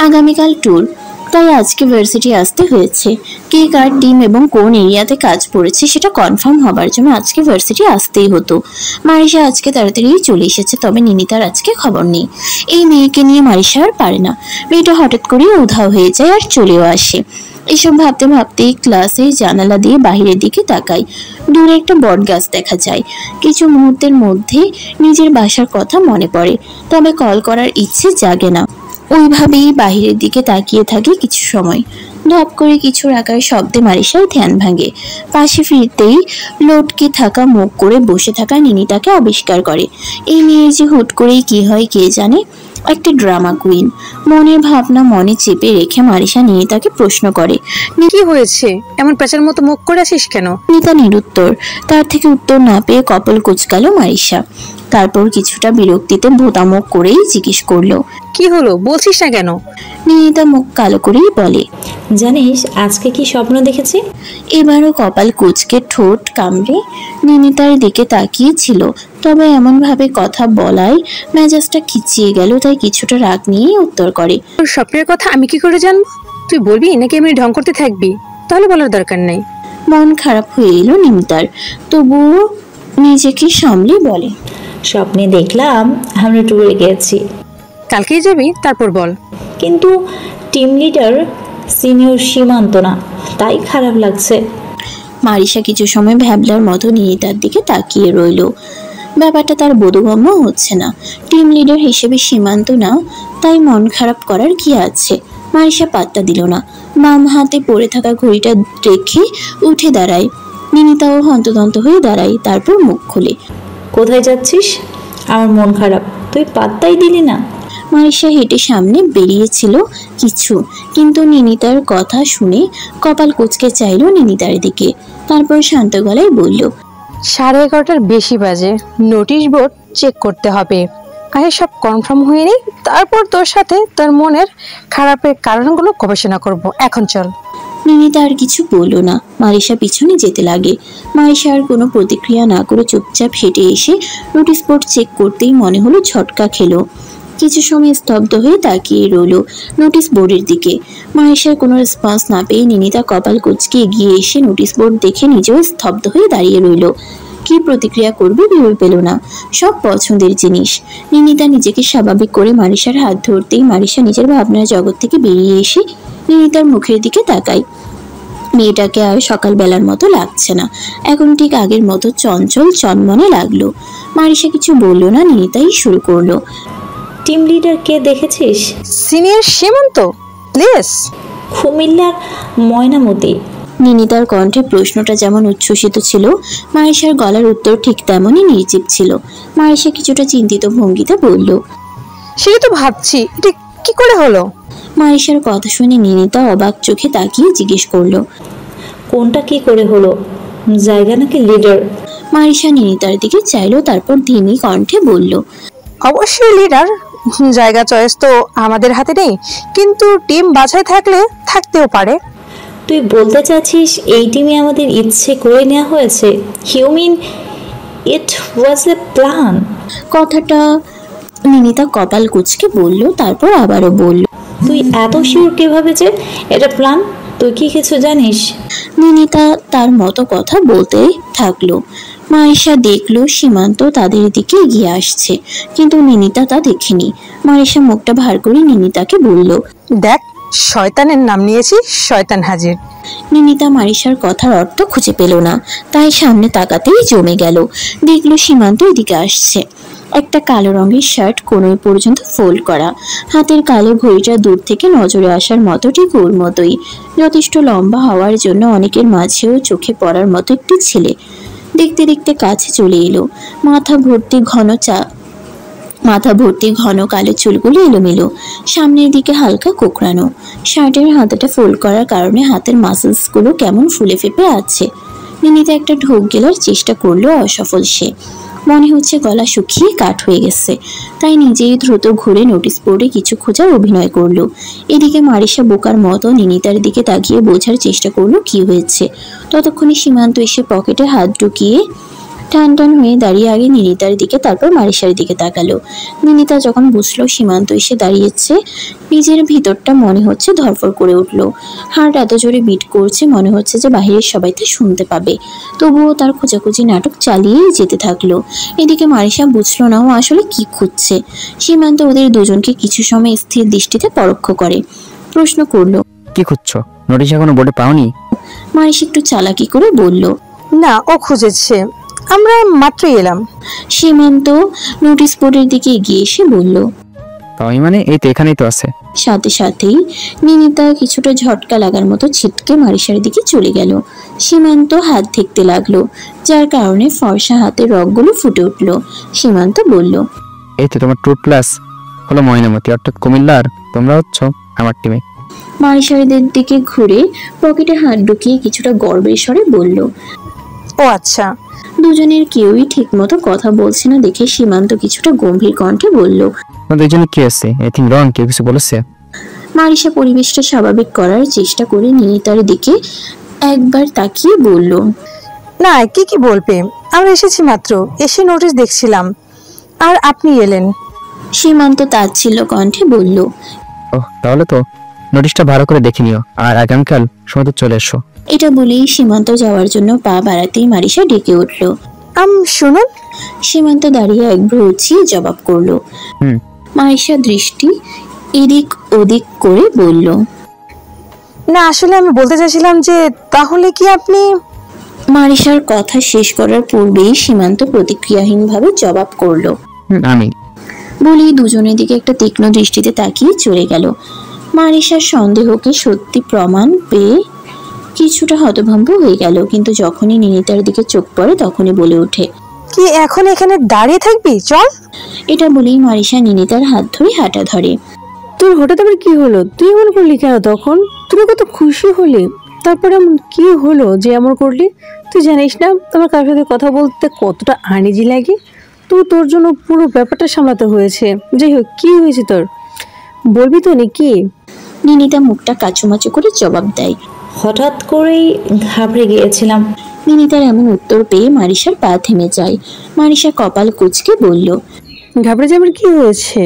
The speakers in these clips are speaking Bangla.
আগামীকাল ট্যুর, তাই আজকে ভার্সিটি আসতে হয়েছে। কে কার টিম এবং কোন এরিয়াতে কাজ পড়েছে সেটা কনফার্ম হবার জন্য আজকে ভার্সিটি আসতেই হতো। মারিশা আজকে তাড়াতাড়ি চলে এসেছে, তবে নিনিতার আজকে খবর নেই। এই মেয়েকে নিয়ে মারিশা আর পারে না। মেয়েটা হঠাৎ করে উধাও হয়ে যায় আর চলেও আসে। এসব ভাবতে ভাবতেই ক্লাসে জানালা দিয়ে বাহিরের দিকে তাকাই। দূরে একটা বট গাছ দেখা যায়। কিছু মুহূর্তের মধ্যে নিজের বাসার কথা মনে পড়ে, তবে কল করার ইচ্ছে জাগে না। ওইভাবেই বাহিরের দিকে তাকিয়ে থাকে কিছু সময়। ধপ করে কিছু রাখার শব্দে মারিশার ধ্যান ভাঙে। পাশে ফিরতেই লটকে থাকা মুখ করে বসে থাকা নিনিতাকে আবিষ্কার করে। এই মেয়ের যে হুট করেই কি হয় কে জানে, একটা ড্রামা কুইন। মনের ভাবনা মনে চেপে রেখে মারিশা নিনিতাকে প্রশ্ন করে, কি হয়েছে, এমন পেঁচার মতো মুখ করে আসিস কেন? নিনিতা নিরুত্তর। তার থেকে উত্তর না পেয়ে কপাল কুঁচকালো মারিশা। তারপর কিছুটা বিরক্তিতে ভোঁতা মুখ করেই জিজ্ঞেস করলো, কি হলো, বলছিস না কেন? নিনিতা মুখ কালো করেই বলে, জানিস আজকে কি স্বপ্ন দেখেছি? এবারও কপাল কুঁচকে ঠোঁট কামড়ে নিনিতার দিকে তাকিয়েছিল, তবে এমন ভাবে কথা বলায় মেজাজটা খিচিয়ে গেল, তাই কিছুটা রাগ নিয়েই উত্তর করে, তোর স্বপ্নের কথা আমি কি করে জানবো? তুই বলবি নাকি এমনি ঢং করতে থাকবি? তাহলে বলার দরকার নেই। মন খারাপ হয়ে এলো নিমিতার, তবুও নিজেকে সামলে বলে, স্বপ্নে দেখলাম আমরা ট্যুরে গেছি। কালকেই যাবি? তারপর বল। কিন্তু টিম লিডার সিনিয়র সীমান্ত না, তাই খারাপ লাগছে। মারিশা কিছু সময় ভ্যাবলার মতো নিনিতার দিকে তাকিয়ে রইল। ব্যাপারটা তার বোধগম্য হচ্ছে না। টিম লিডার হিসেবে সীমান্ত না, তাই মন খারাপ করার কি আছে? মারিশা পাত্তা দিল না। বাম হাতে পড়ে থাকা ঘড়িটা রেখে উঠে দাঁড়ায়। নিনিতাও হন্তদন্ত হয়ে দাঁড়ায়, তারপর মুখ খুলে, কোথায় যাচ্ছিস? আমার মন খারাপ, তুই পাত্তাই দিলি না। মারিশা হেঁটে সামনে বেরিয়েছিল কিছু, কিন্তু নিনিতার কথা শুনে কপাল কুঁচকে চাইল নিনিতার দিকে। তারপর শান্ত গলায় বলল, 11:30টার বেশি বাজে, নোটিশ বোর্ড চেক করতে হবে। আগে সব কনফার্ম হয়ে নেই, তারপর তোর সাথে তোর মনের খারাপের কারণগুলো গবেষণা করব। এখন চল। নিনিতা আর কিছু বলল না। মারিশা পিছনে যেতে লাগে। মারিশা আর কোনো প্রতিক্রিয়া না করে চুপচাপ হেঁটে এসে নোটিশ বোর্ড চেক করতেই মনে হলো ঝটকা খেলো। কিছু সময় স্তব্ধ হয়ে তাকিয়ে রইল নোটিশ বোর্ডের দিকে। মারিশার কোনো রেসপন্স না পেয়ে নিনিতা কপাল কুঁচকে এগিয়ে এসে নোটিশ বোর্ড দেখে নিজেও স্তব্ধ হয়ে দাঁড়িয়ে রইল। কি প্রতিক্রিয়া করবে ভেবে পেল না। সব পছন্দের জিনিস। নিনিতা নিজেকে স্বাভাবিক করে মারিশার হাত ধরতেই মারিশা নিজের ভাবনার জগৎ থেকে বেরিয়ে এসে নিনিতার মুখের দিকে তাকায়। মেয়েটাকে আর সকালবেলার মতো লাগছে না, এখন ঠিক আগের মতো চঞ্চল চনমনে লাগলো। মারিশা কিছু বলল না, নিনিতাই শুরু করলো, টিম লিডার কে দেখেছিস? সিনিয়র সীমান্ত, প্লিজ। কুমিল্লার ময়নামতি। নিনিতার কণ্ঠে প্রশ্নটা যেমন উচ্ছ্বসিত ছিল, মারিশার গলার উত্তর ঠিক তেমনই নির্জীব ছিল। মারিশা কিছুটা চিন্তিত ভঙ্গিতে বলল, সেটা তো ভাবছি, এটা কি করে হলো? মারিশার কথা শুনে নিনিতা অবাক চোখে তাকিয়ে জিজ্ঞেস করলো, কোনটা কি করে হলো, জায়গা নাকি লিডার? মারিশা নিনিতার দিকে চাইলো, তারপর ধিমি কণ্ঠে বলল, অবশ্যই লিডার। জায়গা চয়েস তো আমাদের হাতে নেই, কিন্তু টিম বাছাই থাকলে থাকতেও পারে। তুই বলতে চাচ্ছিস এই টিমে আমাদের ইচ্ছে করে নেওয়া হয়েছে? You mean it was a plan? কথাটা নিনিতা কপাল কুঁচকে বলল, তারপর আবারও বলল, তুই এত শিওর কিভাবে যে এটা প্ল্যান? তুই কি কিছু জানিস? নিনিতা তার মতো কথা বলতে থাকলো। মারিশা দেখলো সীমান্ত তাদের দিকে এগিয়ে আসছে, কিন্তু নিনিতা তা দেখেনি। মারিশা মুখটা ভার করে নিনিতাকে বলল, দেখ, শয়তানের নাম নিয়েছি, শয়তান হাজির। নিনিতা মারিশার কথার অর্থ খুঁজে পেল না, তাই সামনে তাকাতেই জমে গেল। দেখলো সীমান্ত এদিকে আসছে। একটা কালো রঙের শার্ট কোনোই পর্যন্ত ফোল্ড করা, হাতের কালো ঘড়িটা দূর থেকে নজরে আসার মতো ঠিক ওর মতোই, যথেষ্ট লম্বা হওয়ার জন্য অনেকের মাঝেও চোখে পড়ার মতো একটি ছেলে। দেখতে দেখতে কাছে চলে এলো। মাথা ভর্তি ঘন কালো চুলগুলো এলোমেলো, সামনের দিকে হালকা কোঁকড়ানো। শার্টের হাতাটা ফোল্ড করার কারণে হাতের মাসেলসগুলো কেমন ফুলে ফেপে আছে। নিনিতা একটা ঢোক গেলার চেষ্টা করলো, অসফল সে। মনে হচ্ছে গলা শুকিয়ে কাঠ হয়ে গেছে, তাই নিজেই দ্রুত ঘুরে নোটিশ বোর্ডে কিছু খোঁজার অভিনয় করলো। এদিকে মারিশা বোকার মতো নিনিতার দিকে তাকিয়ে বোঝার চেষ্টা করলো কি হয়েছে। ততক্ষণে সীমান্ত এসে পকেটে হাত ঢুকিয়ে টান টান হয়ে দাঁড়িয়ে আগে নিনিতার দিকে তারপর মারিসার দিকে তাকালো। নিনিতা যখন বুঝলো সীমান্ত এসে দাঁড়িয়েছে, নিজের ভিতরটা মনে হচ্ছে ধরফর করে উঠলো। হার্ট এত জোরে বিট করছে, মনে হচ্ছে যে বাহিরের সবাই তা শুনতে পাবে। তবুও তার খোঁজাখুঁজি নাটক চালিয়েই যেতে থাকলো। এদিকে মারিসা বুঝলো না ও আসলে কি খুঁজছে। সীমান্ত ওদের দুজনকে কিছু সময় স্থির দৃষ্টিতে পরোক্ষ করে প্রশ্ন করলো, কি খুঁজছো? নোটিশ এখনো বোর্ডে পাওনি? মারিসা একটু চালাকি করে বলল, না, ও খুঁজেছে, আমরা মাত্রই এলাম। সীমান্ত নোটিশ বোর্ডের দিকে এগিয়ে এসে বলল। পাওনি মানে? এই তো, এখানেই তো আছে। সাথে সাথেই নিনিতা কিছুটা ঝটকা লাগার মতো ছিটকে মারিসার দিকে চলে গেল। সীমান্ত হাত দেখতে লাগলো, যার কারণে ফর্সা হাতের রগগুলো ফুটে উঠল। সীমান্ত বলল, এই তো তোমার ট্রুথ প্লাস হলো ময়নামতি, অর্থাৎ কুমিল্লার তোমরা হচ্ছ আমার টিমে। মারিসাদের দিকে ঘুরে পকেটে হাত ঢুকিয়ে কিছুটা গর্বের স্বরে বলল। ও আচ্ছা। দুজনের কেউই ঠিক মতো কথা বলছে না দেখে সীমান্ত কিছুটা গম্ভীর কণ্ঠে বলল, দুজনে কি আছে? এথিং রং? কেউ কিছু বলেছে? মারিসা পরিবেশটা স্বাভাবিক করার চেষ্টা করে নিনিতার দিকে একবার তাকিয়ে বলল, না, কি বলবে, আমরা এসেছি মাত্র, এসে নোটিশ দেখছিলাম আর আপনি এলেন। সীমান্ত তাচ্ছিল্য কণ্ঠে বলল, ওহ, তাহলে তো নোটিশটা ভালো করে দেখে নিও, আর আগামীকাল সময় তো চলে এসো। এটা বলেই সীমান্ত যাওয়ার জন্য পা বাড়াতেই মারিসা ডেকে উঠল। শুনুন। সীমান্ত দাঁড়িয়ে এক ভ্রু উঁচিয়ে জবাব করলো। মারিসা দৃষ্টি এদিক ওদিক করে বলল, না, আসলে আমি বলতে চাইছিলাম যে তাহলে কি আপনি। মারিসার কথা শেষ করার পূর্বেই সীমান্ত প্রতিক্রিয়াহীনভাবে জবাব করলো, আমি। বলেই দুজনের দিকে একটা তীক্ষ্ণ দৃষ্টিতে তাকিয়ে চলে গেল। মারিসার সন্দেহকে সত্যি প্রমাণ পেয়ে কিছুটা হতভম্ব হয়ে গেল, কিন্তু যখনই নিনিতার দিকে চোখ পড়ে তখনই বলে ওঠে, কি এখন এখানে দাঁড়িয়ে থাকবি? চল। এটা বলেই মারিসা নিনিতার হাত ধরে হাঁটা ধরে। তোর হঠাৎ আবার কি হলো? তুই এমন করলি কেন? তখন তুমি কত খুশি হলি, তারপরে এমন কি হলো যে এমন করলি? তুই জানিস না তোমার কারোর সাথে কথা বলতে কতটা আনইজি লাগে? তো তোর জন্য পুরো ব্যাপারটা সামলাতে হয়েছে। যাই হোক, কি হয়েছে তোর, বলবি তো নাকি? নিনিতা মুখটা কাচুমাচু করে জবাব দেয়, হঠাৎ করেই ঘাবড়ে গিয়েছিলাম। নিনিতার এমন উত্তর পেয়ে মারিসার পা থেমে যায়। মারিসা কপাল কুঁচকে বলল, ঘাবড়ে যাবার কি হয়েছে?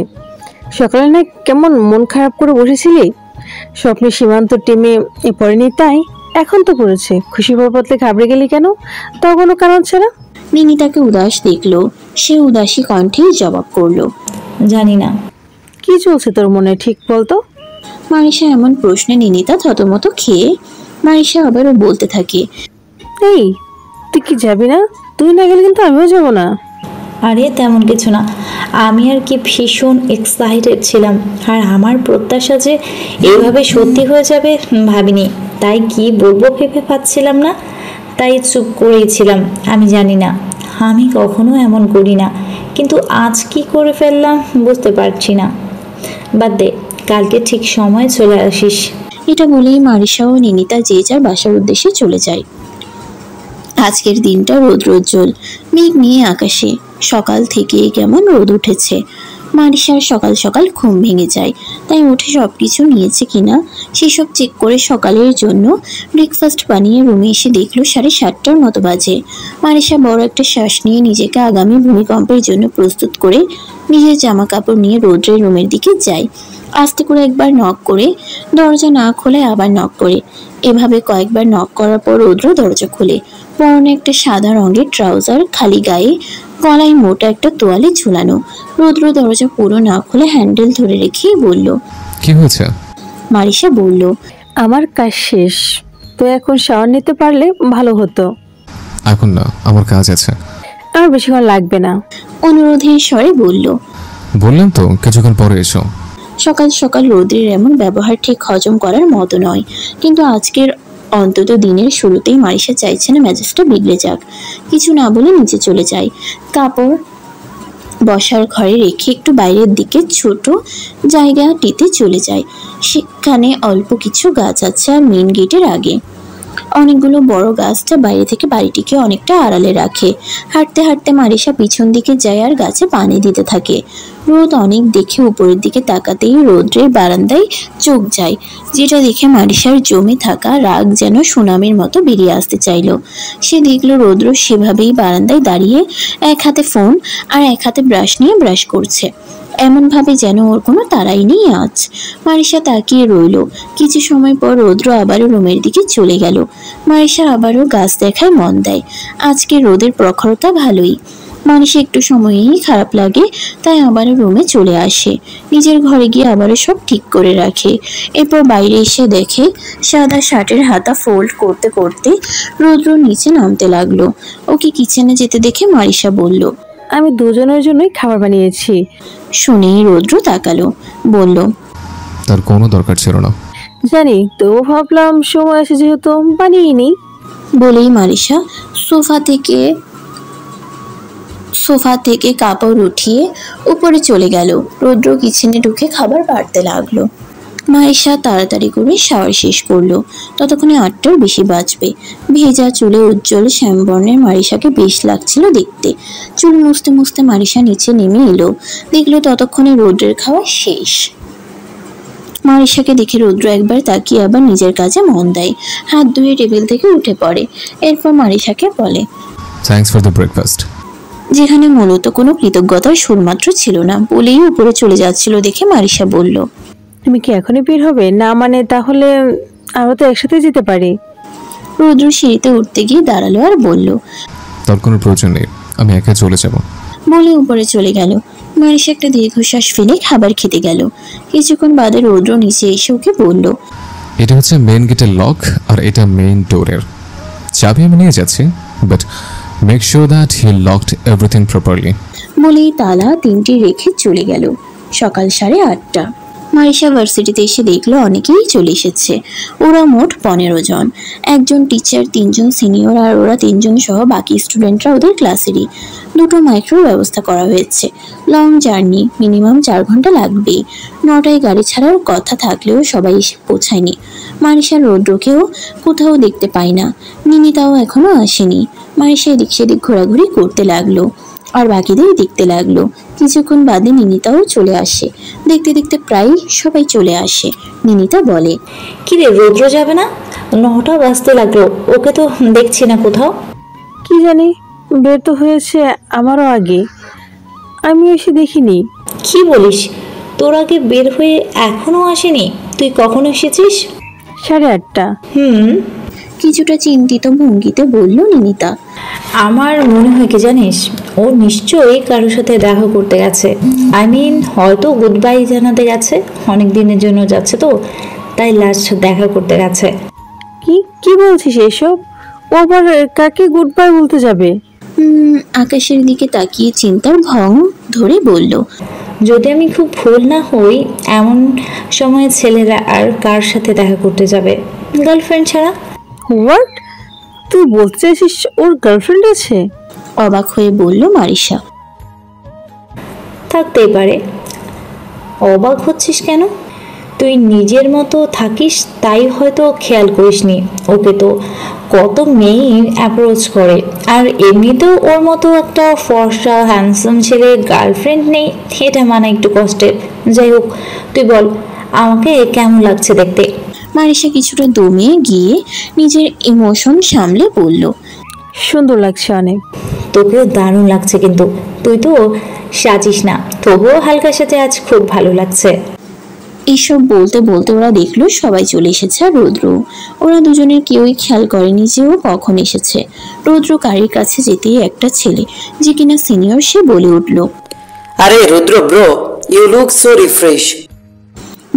সকালে না কেমন মন খারাপ করে বসেছিলি, স্বপ্নে সীমান্ত টিমে পড়েনি তাই এখন তো পড়েছে, খুশি বলতে ঘাবড়ে গেলি কেন? তাও কোনো কারণ ছাড়া। নিনিতাকে উদাস দেখলো, সে উদাসী কণ্ঠেই জবাব করলো, জানি না। কি চলছে তোর মনে, ঠিক বলতো? মারিসা এমন প্রশ্নে নিনিতা থতমত খেয়ে মারিসা আবারও বলতে থাকে, এই তুই কি যাবি না? তুই না গেলে কিন্তু আমিও যাবো না। আরে তেমন কিছু না, আমি আর কি ভীষণ এক্সাইটেড ছিলাম, আর আমার প্রত্যাশা যে এইভাবে সত্যি হয়ে যাবে ভাবিনি, তাই কি বলবো ভেবে পাচ্ছিলাম না, তাই চুপ করেছিলাম। আমি জানি না, আমি কখনো এমন করি না, কিন্তু আজ কি করে ফেললাম বুঝতে পারছি না। বাদ দে, কালকে ঠিক সময় চলে আসিস। এটা বলেই মারিসা ও নিনিতা যে যার বাসার উদ্দেশ্যে চলে যায়। আজকের দিনটা রৌদ্রোজ্জ্বল, মেঘ নিয়ে আকাশে সকাল থেকে কেমন রোদ উঠেছে। মারিসার সকাল সকাল ঘুম ভেঙে যায়, তাই উঠে সবকিছু নিয়েছে কিনা সেসব চেক করে সকালের জন্য ব্রেকফাস্ট বানিয়ে রুমে এসে দেখলো 7:30টার মতো বাজে। মারিসা বড় একটা শ্বাস নিয়ে নিজেকে আগামী ভূমিকম্পের জন্য প্রস্তুত করে নিজের জামা কাপড় নিয়ে রৌদ্রের রুমের দিকে যায়। আস্তে করে একবার নক করে, দরজা না খোলে আবার নক করে, এভাবে কয়েকবার নক করার পর রৌদ্র দরজা খোলে। পরনে একটা সাদা রঙের ট্রাউজার, খালি গায়ে, গলায় মোটা একটা তোয়ালে ঝুলানো। রৌদ্র দরজা পুরো না খুলে হ্যান্ডেল ধরে রেখেই বলল, কি হয়েছে? মারিসা বলল, আমার কাজ শেষ, তো এখন শাওয়ার নিতে পারলে ভালো হতো। এখন না, আমার কাজ আছে। আর বেশিক্ষণ লাগবে না, অনুরোধের স্বরে বলল। বললাম তো কিছুক্ষণ পরে এসো। সকাল সকাল রৌদ্রের এমন ব্যবহার ঠিক হজম করার মতো নয়, কিন্তু আজকের অন্তত দিনের শুরুতেই মারিসা চাইছে না মেজাজটা বিগড়ে যাক। কিছু না বলে নিচে চলে যায়, কাপড় বসার ঘরে রেখে একটু বাইরের দিকে ছোট জায়গাটিতে চলে যায়। সেখানে অল্প কিছু গাছ আছে আর মেন গেটের আগে অনেকগুলো বড় গাছটা বাইরে থেকে বাড়িটিকে অনেকটা আড়ালে রাখে। হাঁটতে হাঁটতে মারিসা পিছন দিকে যায় আর গাছে পানি দিতে থাকে। রোদ অনেক দেখে উপরের দিকে তাকাতেই রৌদ্রের বারান্দায় চোখ যায়, যেটা দেখে মারিসার জমে থাকা রাগ যেন সুনামির মতো বেরিয়ে আসতে চাইল। সে দেখলো রৌদ্র সেভাবেই বারান্দায় দাঁড়িয়ে এক হাতে ফোন আর এক হাতে ব্রাশ নিয়ে ব্রাশ করছে, এমন ভাবে যেন ওর কোনো তাড়াই নেই আজ। মারিসা তাকিয়ে রইল। কিছু সময় পর রৌদ্র আবারও রুমের দিকে চলে গেল। মারিসা আবারও গাছ দেখায় মন দেয়। আজকে রোদের প্রখরতা ভালোই। মারিসা একটু সময়েই খারাপ লাগে, তাই আবারও রুমে চলে আসে। নিজের ঘরে গিয়ে আবারও সব ঠিক করে রাখে। এরপর বাইরে এসে দেখে সাদা শার্টের হাতা ফোল্ড করতে করতে রৌদ্র নিচে নামতে লাগলো। ওকে কিচেনে যেতে দেখে মারিসা বলল, আমি দুজনের জন্যই খাবার বানিয়েছি। শুনেই রৌদ্র তাকালো, বলল, তার কোনো দরকার ছিল না। জানি, তো ভাবলাম সময় আছে যেহেতু বানিয়ে নিই। বলেই মারিসা সোফা থেকে কাপড় উঠিয়ে উপরে চলে গেল। রৌদ্র কিচেনে ঢুকে খাবার বাড়তে লাগলো। মারিসা তাড়াতাড়ি করে শাওয়ার শেষ করলো। ততক্ষণে 8টার বেশি বাজবে। ভেজা চুলে উজ্জ্বল শ্যামবর্ণের মারিসাকে বেশ লাগছিল দেখতে। চুল মুছতে মুছতে মারিসা নিচে নেমে এলো। দেখলো ততক্ষণে রৌদ্রের খাওয়া শেষ। মারিসাকে দেখে রৌদ্র একবার তাকিয়ে আবার নিজের কাজে মন দেয়। হাত ধুয়ে টেবিল থেকে উঠে পড়ে। এরপর মারিসাকে বলে, থ্যাঙ্কস ফর দ্য ব্রেকফাস্ট। যেখানে মূলত কোনো কৃতজ্ঞতার সুরমাত্র ছিল না। বলেই উপরে চলে যাচ্ছিল দেখে মারিসা বলল, তুমি কি এখনই বের হবে? না মানে তাহলে আমরা তো একসাথে যেতে পারি। রৌদ্র সিঁড়িতে উঠতে গিয়ে দাঁড়ালো আর বলল, তার কোনো প্রয়োজন নেই, আমি একা চলে যাব। বলে উপরে চলে গেল। মারিসা একটা দীর্ঘশ্বাস ফেলে খাবার খেতে গেল। কিছুক্ষণ বাদে রৌদ্র নিচে এসে ওকে বলল, এটা হচ্ছে মেইন গেটের লক আর এটা মেইন ডোরের চাবি। আমি নিয়ে যাচ্ছি, but make sure that he locked everything properly. বলেই তালা 3টি রেখে চলে গেল। সকাল 8:30। মারিসা ভার্সিটিতে এসে দেখলো অনেকেই চলে এসেছে। ওরা মোট 15 জন। একজন টিচার, 3 জন সিনিয়র আর ওরা 3 জন সহ বাকি স্টুডেন্টরা ওদের ক্লাসেরই। 2টো মাইক্রোর ব্যবস্থা করা হয়েছে। লং জার্নি, মিনিমাম 4 ঘন্টা লাগবেই। 9টায় গাড়ি ছাড়ার কথা থাকলেও সবাই এসে পৌঁছায়নি। মারিসা রৌদ্রকেও কোথাও দেখতে পায় না। নিনিতাও এখনো আসেনি। মারিসা এদিক সেদিক ঘোরাঘুরি করতে লাগলো আর বাকিদের দেখতে লাগলো। কিছুক্ষণ বাদে নিনিতাও চলে আসে। দেখতে দেখতে প্রায় সবাই চলে আসে। নিনিতা বলে, কি রে, রৌদ্র যাবে না? 9টা বাজতে লাগলো, ওকে তো দেখছি না কোথাও। কি জানি, বের তো হয়েছে আমারও আগে, আমি এসে দেখিনি। কি বলিস? তোর আগে বের হয়ে এখনো আসেনি? তুই কখন এসেছিস? 8:30। কিছুটা চিন্তিত ভঙ্গিতে বলল নিনিতা। আমার মনে হয় কি জানিস, ও নিশ্চয়ই কারোর সাথে দেখা করতে গেছে। হয়তো গুড বাই জানাতে গেছে। অনেক দিনের জন্য যাচ্ছে তো, তাই লাস্ট দেখা করতে গেছে। কি কি বলছিস এসব? ও আবার কাকে গুড বাই বলতে যাবে? আকাশের দিকে তাকিয়ে চিন্তার ভং ধরে বলল, যদি আমি খুব ভুল না হই, এমন সময় ছেলেরা আর কার সাথে দেখা করতে যাবে গার্লফ্রেন্ড ছাড়া? হোয়াট? তুই বলতে চাইছিস ওর গার্লফ্রেন্ড আছে? অবাক হয়ে বলল মারিসা। থাকতেই পারে। অবাক হচ্ছিস কেন? তুই নিজের মতো থাকিস তাই হয়তো খেয়াল করিসনি। ওকে তো কত মেয়ে অ্যাপ্রোচ করে, আর এমনিতেও ওর মতো একটা ফর্সা হ্যান্ডসাম ছেলে গার্লফ্রেন্ড নেই, এটা মানে একটু কষ্টের। যাই হোক, তুই বল আমাকে কেমন লাগছে দেখতে? মারিসা কিছুটা দমে গিয়ে নিজের ইমোশন সামলে বলল, সুন্দর লাগছে অনেক। তোকেও দারুণ লাগছে, কিন্তু তুই তো সাজিস না, তবুও হালকা সাথে আজ খুব ভালো লাগছে। এইসব বলতে বলতে ওরা দেখলো সবাই চলে এসেছে আর রৌদ্র। ওরা দুজনের কেউই খেয়াল করেনি যে ও কখন এসেছে। রৌদ্র গাড়ির কাছে যেতেই একটা ছেলে, যে কিনা সিনিয়র, সে বলে উঠল, আরে Rudra bro, you look so refresh.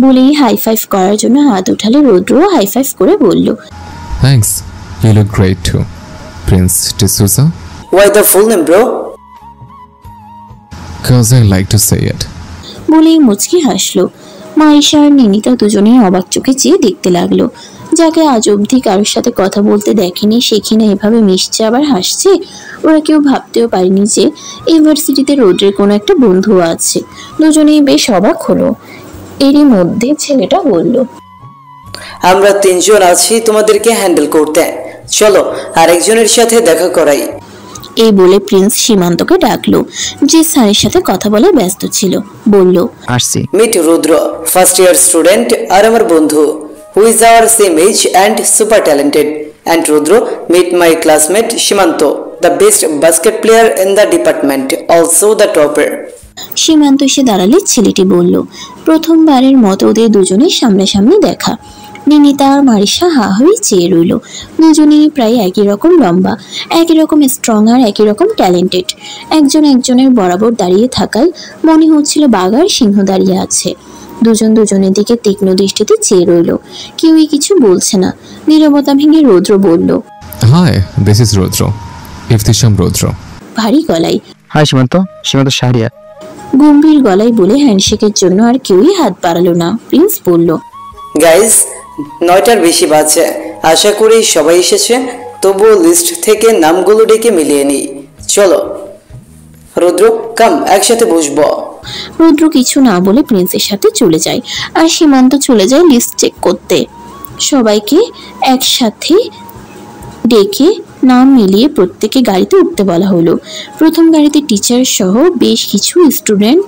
বলেই হাই ফাইভ করার জন্য হাত উঠালে রৌদ্র হাই ফাইভ করে বলল, thanks, you look great too, Prince D'Souza. Why the full name, bro? Cause I like to say it. বলেই মুচকি হাসলো। মারিসা আর নিনিতা দুজনেই অবাক চোখে চেয়ে দেখতে লাগলো। যাকে আজ অবধি কারোর সাথে কথা বলতে দেখেনি, সে কিনা এভাবে মিশছে আবার হাসছে। ওরা কেউ ভাবতেও পারেনি যে ইউনিভার্সিটিতে রৌদ্রের কোনো একটা বন্ধু আছে। দুজনেই বেশ অবাক হলো। এরই মধ্যে ছেলেটা বলল, আমরা 3 জন আছি তোমাদেরকে হ্যান্ডেল করতে। চলো আরেকজনের সাথে দেখা করাই। এই বলে প্রিন্স সীমান্তকে ডাকলো, যে স্যারের সাথে কথা বলে ব্যস্ত ছিল। বলল, আসছি। Meet Rudra, first year student আর আমার বন্ধু, who is our same age and super talented. And Rudra, meet my classmate Seemanta, the best basket player in the department, also the topper. Seemanta এসে দাঁড়ালে ছেলেটি বলল, প্রথমবারের মতো ওদের দুজনের সামনাসামনি দেখা। নিনিতা আর মারিসা হা হয়ে চেয়ে রইল। দুজনেই প্রায় একই রকম লম্বা, একই রকম স্ট্রং আর একই রকম ট্যালেন্টেড। একজন একজনের বরাবর দাঁড়িয়ে থাকায় মনে হচ্ছিল বাঘ আর সিংহ দাঁড়িয়ে আছে। দুজন দুজনের দিকে তীক্ষ্ণ দৃষ্টিতে চেয়ে রইল। কেউই কিছু বলছে না। নীরবতা ভেঙে রৌদ্র বলল, হাই, দিস ইজ রুদ্র, ইফতিশাম রুদ্র। ভারী গলায়। হাই সীমান্ত, সীমান্ত শাহরিয়া। গম্ভীর গলায় বলে হ্যান্ডশেকের জন্য আর কেউই হাত বাড়ালো না। প্রিন্স বলল, গাইজ, 9টার বেশি বাজে, আশা করি সবাই এসেছে। তবুও লিস্ট থেকে নামগুলো ডেকে মিলিয়ে নিই। চলো রুদ্র, কাম, একসাথে বসবো। রুদ্র কিছু না বলে প্রিন্সের সাথে চলে যায়, আর সীমান্ত চলে যায় লিস্ট চেক করতে। সবাইকে একসাথে ডেকে নাম মিলিয়ে প্রত্যেকে গাড়িতে উঠতে বলা হলো। প্রথম গাড়িতে টিচার সহ বেশ কিছু স্টুডেন্ট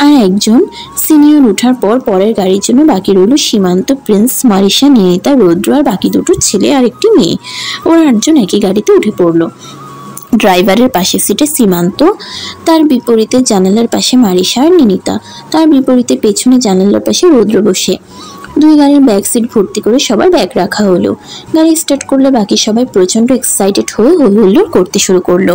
আর একজন সিনিয়র ওঠার পর পরের গাড়ির জন্য বাকি রইল সীমান্ত, প্রিন্স, মারিসা, নিনিতা, রৌদ্র আর বাকি দুটো ছেলে আর একটি মেয়ে। ওরা 8জন একই গাড়িতে উঠে পড়লো। ড্রাইভারের পাশে সিটে সীমান্ত, তার বিপরীতে জানালার পাশে মারিসা আর নিনিতা, তার বিপরীতে পেছনে জানালার পাশে রৌদ্র বসে। দুই গাড়ির ব্যাক সিট ভর্তি করে সবার ব্যাগ রাখা হলো। গাড়ি স্টার্ট করলে বাকি সবাই প্রচন্ড এক্সাইটেড হয়ে হই হুল্লোড় করতে শুরু করলো।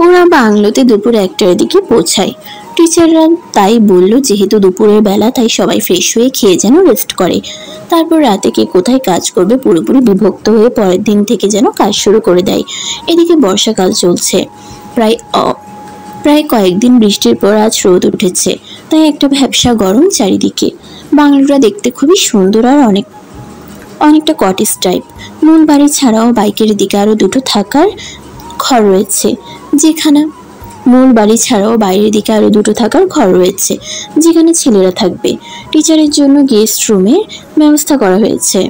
ওরা বাংলোতে দুপুর 1টার দিকে পৌঁছায়। টিচাররা তাই বলল, যেহেতু দুপুরের বেলা তাই সবাই ফ্রেশ হয়ে খেয়ে যেন রেস্ট করে। তারপর রাতে কে কোথায় কাজ করবে পুরোপুরি বিভক্ত হয়ে পরের দিন থেকে যেন কাজ শুরু করে দেয়। এদিকে বর্ষাকাল চলছে। প্রায় কয়েকদিন বৃষ্টির পর আজ রোদ উঠেছে, তাই একটা ভ্যাপসা গরম চারিদিকে। বাংলোটা দেখতে খুবই সুন্দর আর অনেকটা কটেজ টাইপ। মূল বাড়ি ছাড়াও বাইকের দিকে আরো দুটো থাকার ঘর রয়েছে, যেখানে ছেলেরা থাকবে। টিচারের জন্য গেস্ট রুমের ব্যবস্থা করা হয়েছে,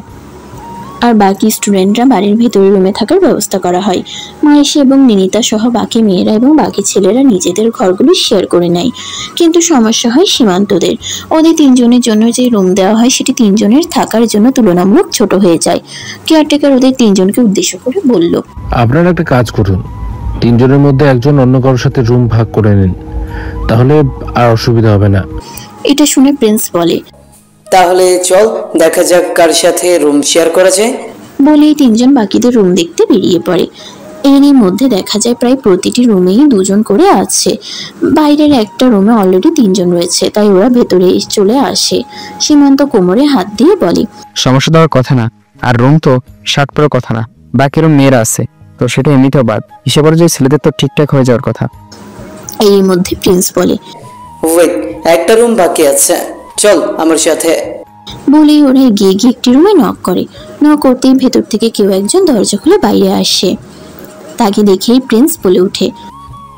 আর বাকি স্টুডেন্টরা বাড়ির ভিতরে রুমে থাকার ব্যবস্থা করা হয়। মায়েশা এবং নিনিতা সহ বাকি মেয়েরা এবং বাকি ছেলেরা নিজেদের ঘরগুলো শেয়ার করে নেয়। কিন্তু সমস্যা হয় সীমান্তদের। ওদের 3জনের জন্য যে রুম দেওয়া হয় সেটি 3জনের থাকার জন্য তুলনামূলক ছোট হয়ে যায়। কেয়ারটেকার ওদের 3জনকে উদ্দেশ্য করে বলল, আপনারা একটা কাজ করুন, 3জনের মধ্যে একজন অন্য কারোর সাথে রুম ভাগ করে নিন, তাহলে আর অসুবিধা হবে না। এটা শুনে প্রিন্স বলে, তাহলে চল দেখা যাক কার সাথে রুম শেয়ার করা যায়। বলেই 3জন বাকিদের রুম দেখতে বেরিয়ে পড়ে। এরই মধ্যে দেখা যায় প্রায় প্রতিটি রুমেই 2জন করে আছে। বাইরের একটা রুমে অলরেডি 3জন রয়েছে, তাই ওরা ভেতরে চলে আসে। সীমান্ত কোমরে হাত দিয়ে বলে, সমস্যা দেওয়ার কথা না, আর রুম তো শার্ট পরার কথা না। বাকি রুম মেয়েরা আছে, তো সেটা এমনিতেও বাদ। হিসেবে যে ছেলেদের তো ঠিকঠাক হয়ে যাওয়ার কথা। এরই মধ্যে প্রিন্স বলে, ওয়েট, একটা রুম বাকি আছে, চল আমার সাথে। বলেই ওরা এগিয়ে গিয়ে একটি রুমে নক করে। নক করতেই ভেতর থেকে কেউ একজন দরজা খুলে বাইরে আসে। তাকে দেখেই প্রিন্স বলে ওঠে,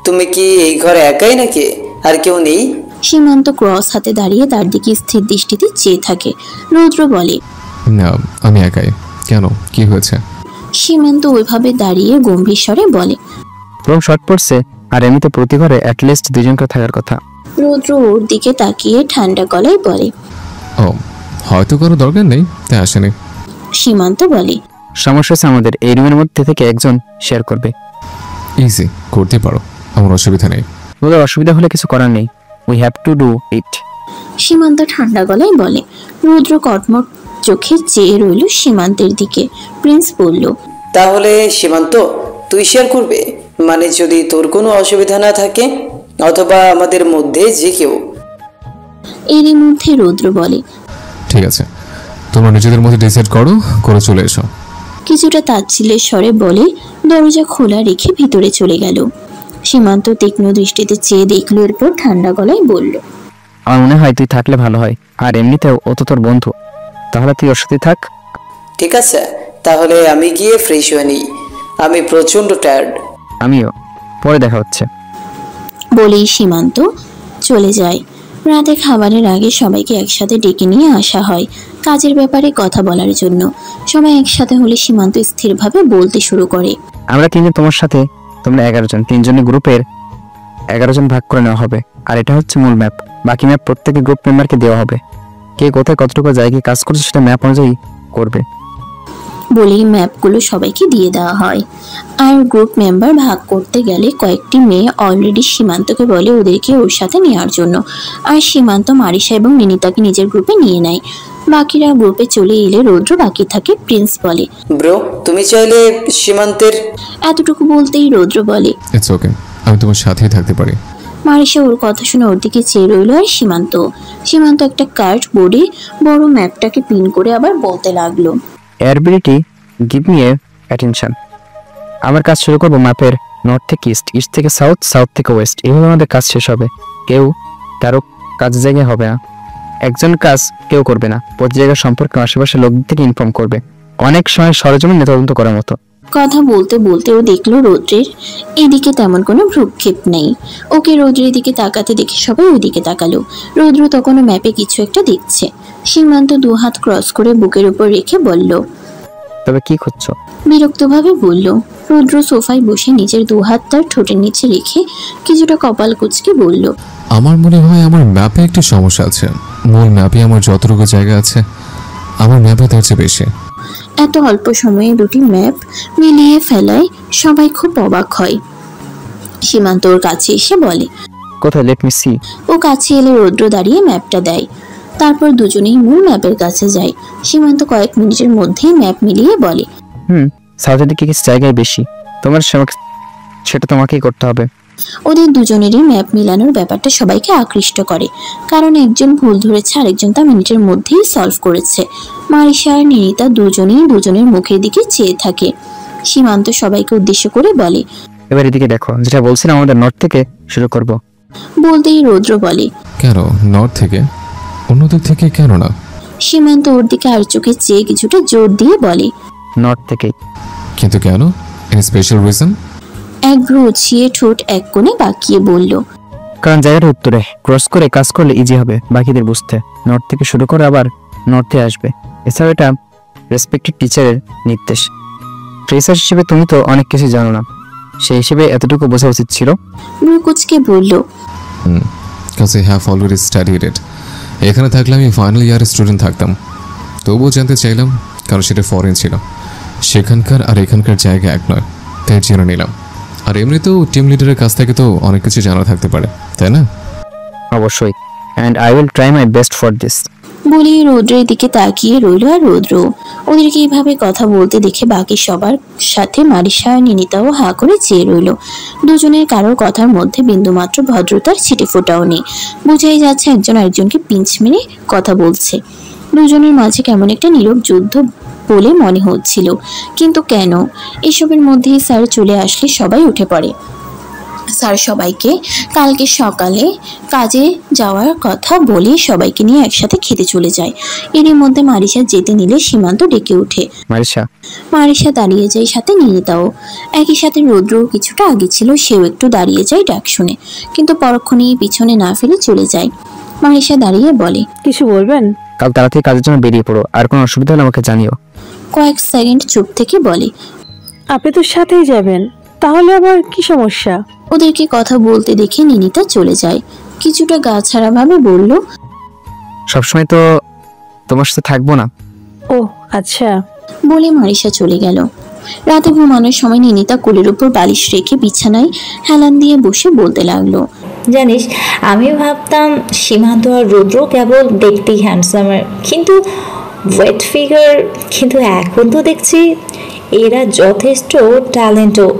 তুমি কি এই ঘরে একাই নাকি আর কেউ নেই? সীমান্ত ক্রস হাতে দাঁড়িয়ে তার দিকে স্থির দৃষ্টিতে চেয়ে থাকে। রৌদ্র বলে, না, আমি একাই। কেন, কি হয়েছে? সীমান্ত ওইভাবে দাঁড়িয়ে গম্ভীর স্বরে বলে, রুম শর্ট পড়ছে, আর এমনিতে প্রতি ঘরে অ্যাটলিস্ট 2জন করে থাকার কথা। রৌদ্র ওর দিকে তাকিয়ে ঠান্ডা গলায় বলে, ও, হয়তো কারো দরকার নেই, তাই আসেনি। সীমান্ত বলে, সমস্যা হচ্ছে আমাদের এই রুমের মধ্যে থেকে একজন শেয়ার করবে। ইজি, করতে পারো, আমার অসুবিধা নেই। ওদের অসুবিধা হলে কিছু করার নেই, we have to do it. সীমান্ত ঠান্ডা গলায় বলে। রৌদ্র কটমট চোখে চেয়ে রইল সীমান্তের দিকে। প্রিন্স বলল, তাহলে সীমান্ত তুই শেয়ার করবে? মানে যদি তোর কোনো অসুবিধা না থাকে, অথবা আমাদের মধ্যে যে কেউ। এরই মধ্যে রৌদ্র বলে, ঠিক আছে, তোমরা নিজেদের মধ্যে ডিসাইড করে চলে এসো। কিছুটা তাচ্ছিল্যের স্বরে বলে দরজা খোলা রেখে ভিতরে চলে গেল। সীমান্ত তীক্ষ্ণ দৃষ্টিতে চেয়ে দেখলো, এরপর ঠান্ডা গলায় বলল, আমার মনে হয় তুই থাকলে ভালো হয়, আর এমনিতেও ও তো তোর বন্ধু, তাহলে তুই ওর সাথে থাক। ঠিক আছে, তাহলে আমি গিয়ে ফ্রেশ হয়ে নিই, আমি প্রচন্ড টায়ার্ড। আমিও, পরে দেখা হচ্ছে। বলেই সীমান্ত চলে যায়। রাতে খাবারের আগে সবাইকে একসাথে ডেকে নিয়ে আসা হয় কাজের ব্যাপারে কথা বলার জন্য। সবাই একসাথে হলে সীমান্ত স্থিরভাবে বলতে শুরু করে। আমরা তিনজন তোমার সাথে, তোমরা 11 জন, তিনজনের গ্রুপের 11 জন ভাগ করে নেওয়া হবে। আর এটা হচ্ছে মূল ম্যাপ। বাকি ম্যাপ প্রত্যেকের গ্রুপ মেম্বারকে দেওয়া হবে। কে কোথায় কতটুকু জায়গায় কাজ করছে সেটা ম্যাপ অনুযায়ী করবে। বলেই ম্যাপগুলো সবাইকে দিয়ে দেওয়া হয়। আর গ্রুপ মেম্বার ভাগ করতে গেলে কয়েকটি মেয়ে অলরেডি সীমান্তকে বলে ওদেরকে ওর সাথে নেওয়ার জন্য। আর সীমান্ত মারিসা এবং নিনিতাকে নিজের গ্রুপে নিয়ে নেয়। বাকিরা গ্রুপে চলে এলে রৌদ্র বাকি থাকে। প্রিন্স বলে, ব্রো তুমি চাইলে সীমান্তের। এতটুকু বলতেই রৌদ্র বলে, ইটস ওকে, আমি তোমার সাথেই থাকতে পারি। মারিসা ওর কথা শুনে ওর দিকে চেয়ে রইল। আর সীমান্ত একটা কার্ড বোর্ডে বড় ম্যাপটাকে পিন করে আবার বলতে লাগলো, এবিলিটি গিভ মি অ্যাটেনশন। আমার কাজ শুরু করবো ম্যাপের নর্থ থেকে ইস্ট, ইস্ট থেকে সাউথ, সাউথ থেকে ওয়েস্ট। এইভাবে আমাদের কাজ শেষ হবে। কেউ কারো কাজের জায়গায় হবে না। একজন কাজ কেউ করবে না। প্রতি জায়গার সম্পর্কে আশেপাশের লোকদেরকে ইনফর্ম করবে। অনেক সময় সরজমিনে তদন্ত করার মতো। কথা বলতে বলতে ও দেখলো রৌদ্রের এদিকে তেমন কোনো ভ্রুক্ষেপ নেই। ওকে রৌদ্রের দিকে তাকাতে দেখে সবাই ওইদিকে তাকালো। রৌদ্র তখনও ম্যাপে কিছু একটা দেখছে। সীমান্ত 2 হাত ক্রস করে বুকের উপর রেখে বলল, তবে কি খুঁজছো? বিরক্তভাবে বলল। রৌদ্র সোফায় বসে নিজের 2 হাত তার ঠোঁটের নিচে রেখে কিছুটা কপাল কুঁচকে বলল, আমার মনে হয় আমার ম্যাপে একটি সমস্যা আছে। মূল ম্যাপে আমার যতটুকু জায়গা আছে, আমার ম্যাপে তার চেয়ে বেশি। এত অল্প সময়ে দুটি ম্যাপ মিলিয়ে ফেলায় সবাই খুব অবাক হয়। সীমান্ত ওর কাছে এসে বলে, কোথায়? Let me C. ও কাছে এলে রৌদ্র দাঁড়িয়ে ম্যাপটা দেয়। তারপর দুজনেই মূল ম্যাপের কাছে যায়। সীমান্ত কয়েক মিনিটের মধ্যেই ম্যাপ মিলিয়ে বলে, সাউথের দিকে কিছু জায়গায় বেশি। সেটা তোমাকেই করতে হবে। ওদের দুজনেরই ম্যাপ মিলানোর ব্যাপারটা সবাইকে আকৃষ্ট করে। কারণ একজন ভুল ধরেছে, আরেকজন তা মিনিটের মধ্যেই সলভ করেছে। মারিসা আর নিনিতা দুজনেই দুজনের মুখের দিকে চেয়ে থাকে। সীমান্ত সবাইকে উদ্দেশ্য করে বলে, এবার এদিকে দেখো, যেটা বলছিলাম আমাদের নর্থ থেকে শুরু করব। বলতেই রৌদ্র বলে, কেন নর্থ থেকে? অন্যদের থেকে কেন না? সীমান্ত ওর দিকে আর চোখে চেয়ে কিছুটা জোর দিয়ে বলে, নর্থ থেকেই। কিন্তু কেন? Any special reason? এক ভ্রু উছিয়ে ঠোঁট এক কোণে বাঁকিয়ে বলল, কারণ জায়গাটা উত্তরে, ক্রস করে কাজ করলে ইজি হবে বাকিদের বুঝতে। নর্থ থেকে শুরু করে আবার নর্থে আসবে। এছাড়াও এটা রেসপেক্টেড টিচারের নির্দেশ। ফ্রেশার হিসেবে তুমি তো অনেক কিছু জানো না, সেই হিসেবে এতটুকু বোঝা উচিত ছিল। ভ্রু কুঁচকে বলল, কাজ আই হ্যাভ অলরেডি স্টাডিড ইট। এখানে থাকলে আমি ফাইনাল ইয়ারের স্টুডেন্ট থাকতাম। তবুও জানতে চাইলাম, কারণ সেটা ফরেন ছিল। সেখানকার আর এখানকার জায়গা এক নয়, তাই জেনে নিলাম। আর এমনিতেও টিম লিডারের কাছ থেকে তো অনেক কিছু জানা থাকতে পারে, তাই না? অবশ্যই, and I will try my best for this. বলি রৌদ্রের দিকে তাকিয়ে রইল। আর রৌদ্র ওদেরকে এইভাবে কথা বলতে দেখে বাকি সবার সাথে মারিসা আর নিনিতাও হা করে চেয়ে রইল। দুজনের কারোর কথার মধ্যে বিন্দুমাত্র ভদ্রতার ছিটে ফোটাও নেই। বোঝাই যাচ্ছে একজন আরেকজনকে পিঞ্চ মেরে কথা বলছে। দুজনের মাঝে কেমন একটা নীরব যুদ্ধ বলে মনে হচ্ছিল। কিন্তু কেন? এসবের মধ্যেই স্যার চলে আসলে সবাই উঠে পড়ে। স্যার সবাইকে কালকে সকালে কাজে যাওয়ার কথা বলে সবাইকে নিয়ে একসাথে খেতে চলে যায়। এরই মধ্যে মারিসা যেতে নিলে সীমান্ত ডেকে ওঠে। মারিসা দাঁড়িয়ে যায়, সাথে নিনিতাও। একই সাথে রৌদ্রও কিছুটা আগে ছিল, সেও একটু দাঁড়িয়ে যায় ডাক শুনে, কিন্তু পরক্ষণেই পিছনে না ফেলে চলে যায়। মারিসা দাঁড়িয়ে বলে, কিছু বলবেন? কাল তাড়াতাড়ি কাজের জন্য বেরিয়ে পড়ো, আর কোনো অসুবিধা হলে আমাকে জানিও। কয়েক সেকেন্ড চুপ থেকে বলে, আপনি তো সাথেই যাবেন, তাহলে আবার কি সমস্যা? ওদেরকে কথা বলতে দেখে নিনিতা চলে যায়। কিছুটা গা ছাড়া ভাবে বলল, সবসময় তো তোমার সাথে থাকবো না। ও আচ্ছা। বলে মারিসা চলে গেল। রাতে ঘুমানোর সময় নিনিতা কোলের উপর বালিশ রেখে বিছানায় হেলান দিয়ে বসে বলতে লাগলো, জানিস, আমি ভাবতাম সীমান্ত আর রুদ্র কেবল দেখতেই হ্যান্ডসামার, কিন্তু ওয়েট ফিগার। কিন্তু এখন তো দেখছি এরা যথেষ্ট ট্যালেন্টও।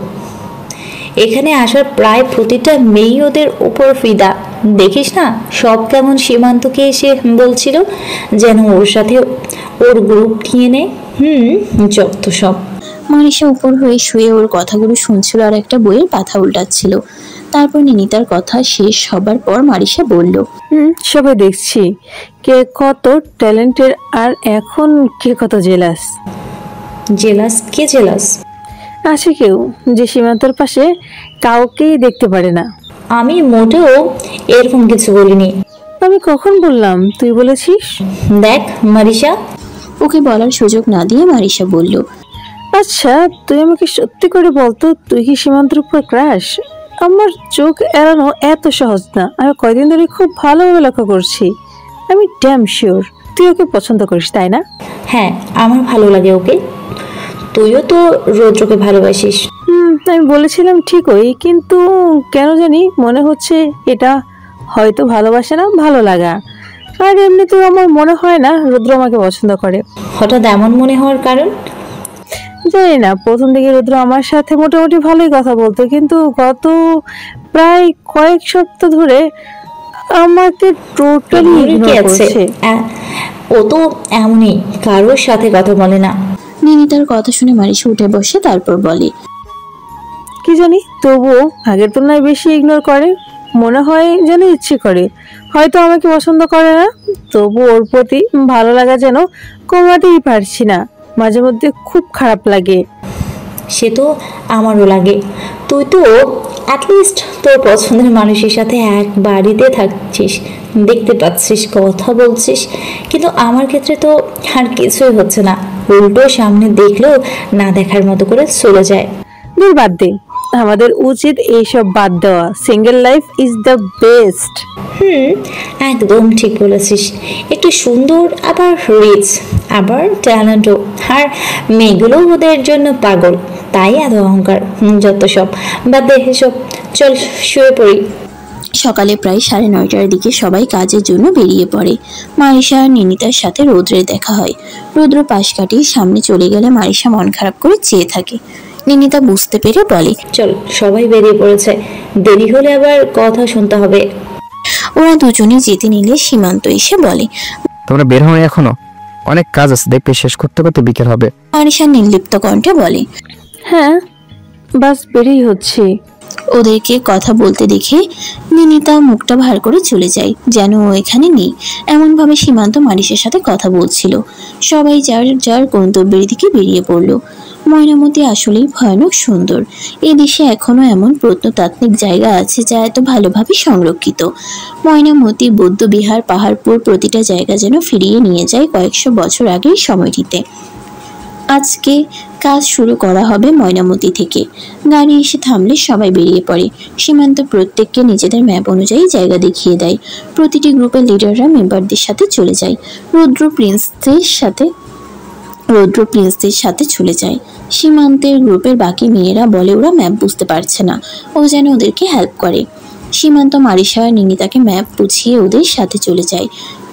এখানে আসার প্রায় প্রতিটা মেয়ে ওদের উপর ফিদা। দেখিস না সব কেমন সীমান্তকে এসে বলছিল যেন ওর সাথে ওর গ্রুপ নিয়ে নেয়। যত সব। মারিসা উপর হয়ে শুয়ে ওর কথাগুলো শুনছিল আর একটা বইয়ের পাতা উল্টাচ্ছিল। তারপর নিনিতার কথা শেষ হবার পর মারিসা বলল, সবাই দেখছি কে কত ট্যালেন্টের, আর এখন কে কত জেলাস। জেলাস? কে জেলাস? আছে কেউ যে সীমান্তর পাশে কাউকেই দেখতে পারে না। আমি মোটেও এরকম কিছু বলিনি। আমি কখন বললাম? তুই বলেছিস। দেখ মারিশা, ওকে বলার সুযোগ না দিয়ে মারিশা বলল, আচ্ছা তুই আমাকে সত্যি করে বলতো, তুই কি সীমান্তের উপর ক্রাশ? আমার চোখ এড়ানো এত সহজ না। আমি কয়দিন ধরে খুব ভালোভাবে লক্ষ্য করছি। আমি ড্যাম শিওর তুই ওকে পছন্দ করিস, তাই না? হ্যাঁ আমার ভালো লাগে ওকে। তুইও তো রৌদ্রকে ভালোবাসিস। আমি বলেছিলাম ঠিকই, কিন্তু কেন জানি মনে হচ্ছে এটা হয়তো ভালোবাসে না, ভালো লাগা। আর এমনিতেও আমার মনে হয় না রুদ্র আমাকে পছন্দ করে। হঠাৎ এমন মনে হওয়ার কারণ? জানি না, প্রথম দিকে রুদ্র আমার সাথে মোটামুটি ভালোই কথা বলতো, কিন্তু গত প্রায় কয়েক সপ্তাহ ধরে আমাকে টোটালি ইগনোর করছে। ও তো এমনই, কারোর সাথে কথা বলে না। নিনিতার কথা শুনে মারিশা উঠে বসে তারপর বলে, কি জানি তবুও আগের তুলনায় বেশি ইগনোর করে। মনে হয় যেন ইচ্ছে করে, হয়তো আমাকে পছন্দ করে না, তবু ওর প্রতি ভালো লাগা যেন কমাতেই পারছি না। মাঝে মধ্যে খুব খারাপ লাগে। সে তো আমারও লাগে। তুই তো অ্যাটলিস্ট তোর পছন্দের মানুষের সাথে এক বাড়িতে থাকছিস, দেখতে পাচ্ছিস, কথা বলছিস, কিন্তু আমার ক্ষেত্রে তো আর কিছুই হচ্ছে না। উল্টো সামনে দেখলেও না দেখার মতো করে চলে যায়। দূর বাদ দে, আমাদের উচিত এইসব বাদ দেওয়া। Single life is the best. একদম ঠিক বলেছিস। একটু সুন্দর, আবার রিচ, আবার ট্যালেন্টও। আর মেয়েগুলো ওদের জন্য পাগল, তাই এত অহংকার। যত সব বাদ দে এসব, চল শুয়ে পড়ি। সকালে প্রায় 9:30টার দিকে সবাই কাজের জন্য বেরিয়ে পড়ে। মারিশা আর নিনিতার সাথে রৌদ্রের দেখা হয়। রৌদ্র পাশ কাটিয়ে সামনে চলে গেলে মারিশা মন খারাপ করে চেয়ে থাকে। নিনিতা বুঝতে পেরে বলে, চল সবাই বেরিয়ে পড়েছে, দেরি হলে আবার কথা শুনতে হবে। ওরা দুজনে যেতে নিলে সীমান্ত এসে বলে, তোমরা বের হও এখনো, অনেক কাজ আছে, দেখবে শেষ করতে করতে বিকেল হবে। মারিশা নির্লিপ্ত কণ্ঠে বলে, হ্যাঁ বাস বেরিয়ে হচ্ছে। ওদেরকে কথা বলতে দেখে নিনিতা মুখটা ভার করে চলে যায়, যেন ও এখানে নেই। এমনভাবে সীমান্ত মারিশার সাথে কথা বলছিল। সবাই যার যার গন্তব্যের দিকে বেরিয়ে পড়ল। ময়নামতি আসলেই ভয়ানক সুন্দর। এই দেশে এখনো এমন প্রত্নতাত্ত্বিক জায়গা আছে যা এত ভালোভাবে সংরক্ষিত। ময়নামতি, বৌদ্ধবিহার, পাহাড়পুর, প্রতিটা জায়গা যেন ফিরিয়ে নিয়ে যায় কয়েকশো বছর আগের সময়টিতে। আজকে কাজ শুরু করা হবে ময়নামতি থেকে। গাড়ি এসে থামলে সবাই বেরিয়ে পড়ে। সীমান্ত প্রত্যেককে নিজেদের ম্যাপ অনুযায়ী জায়গা দেখিয়ে দেয়। প্রতিটি গ্রুপের লিডাররা মেম্বারদের সাথে চলে যায়। রৌদ্র প্রিন্সদের সাথে চলে যায়। সীমান্তের গ্রুপের বাকি মেয়েরা বলে ওরা ম্যাপ বুঝতে পারছে না, ও যেন ওদেরকে হেল্প করে। সীমান্ত মারিশা আর নিনিতাকে ম্যাপ বুঝিয়ে ওদের সাথে চলে যায়।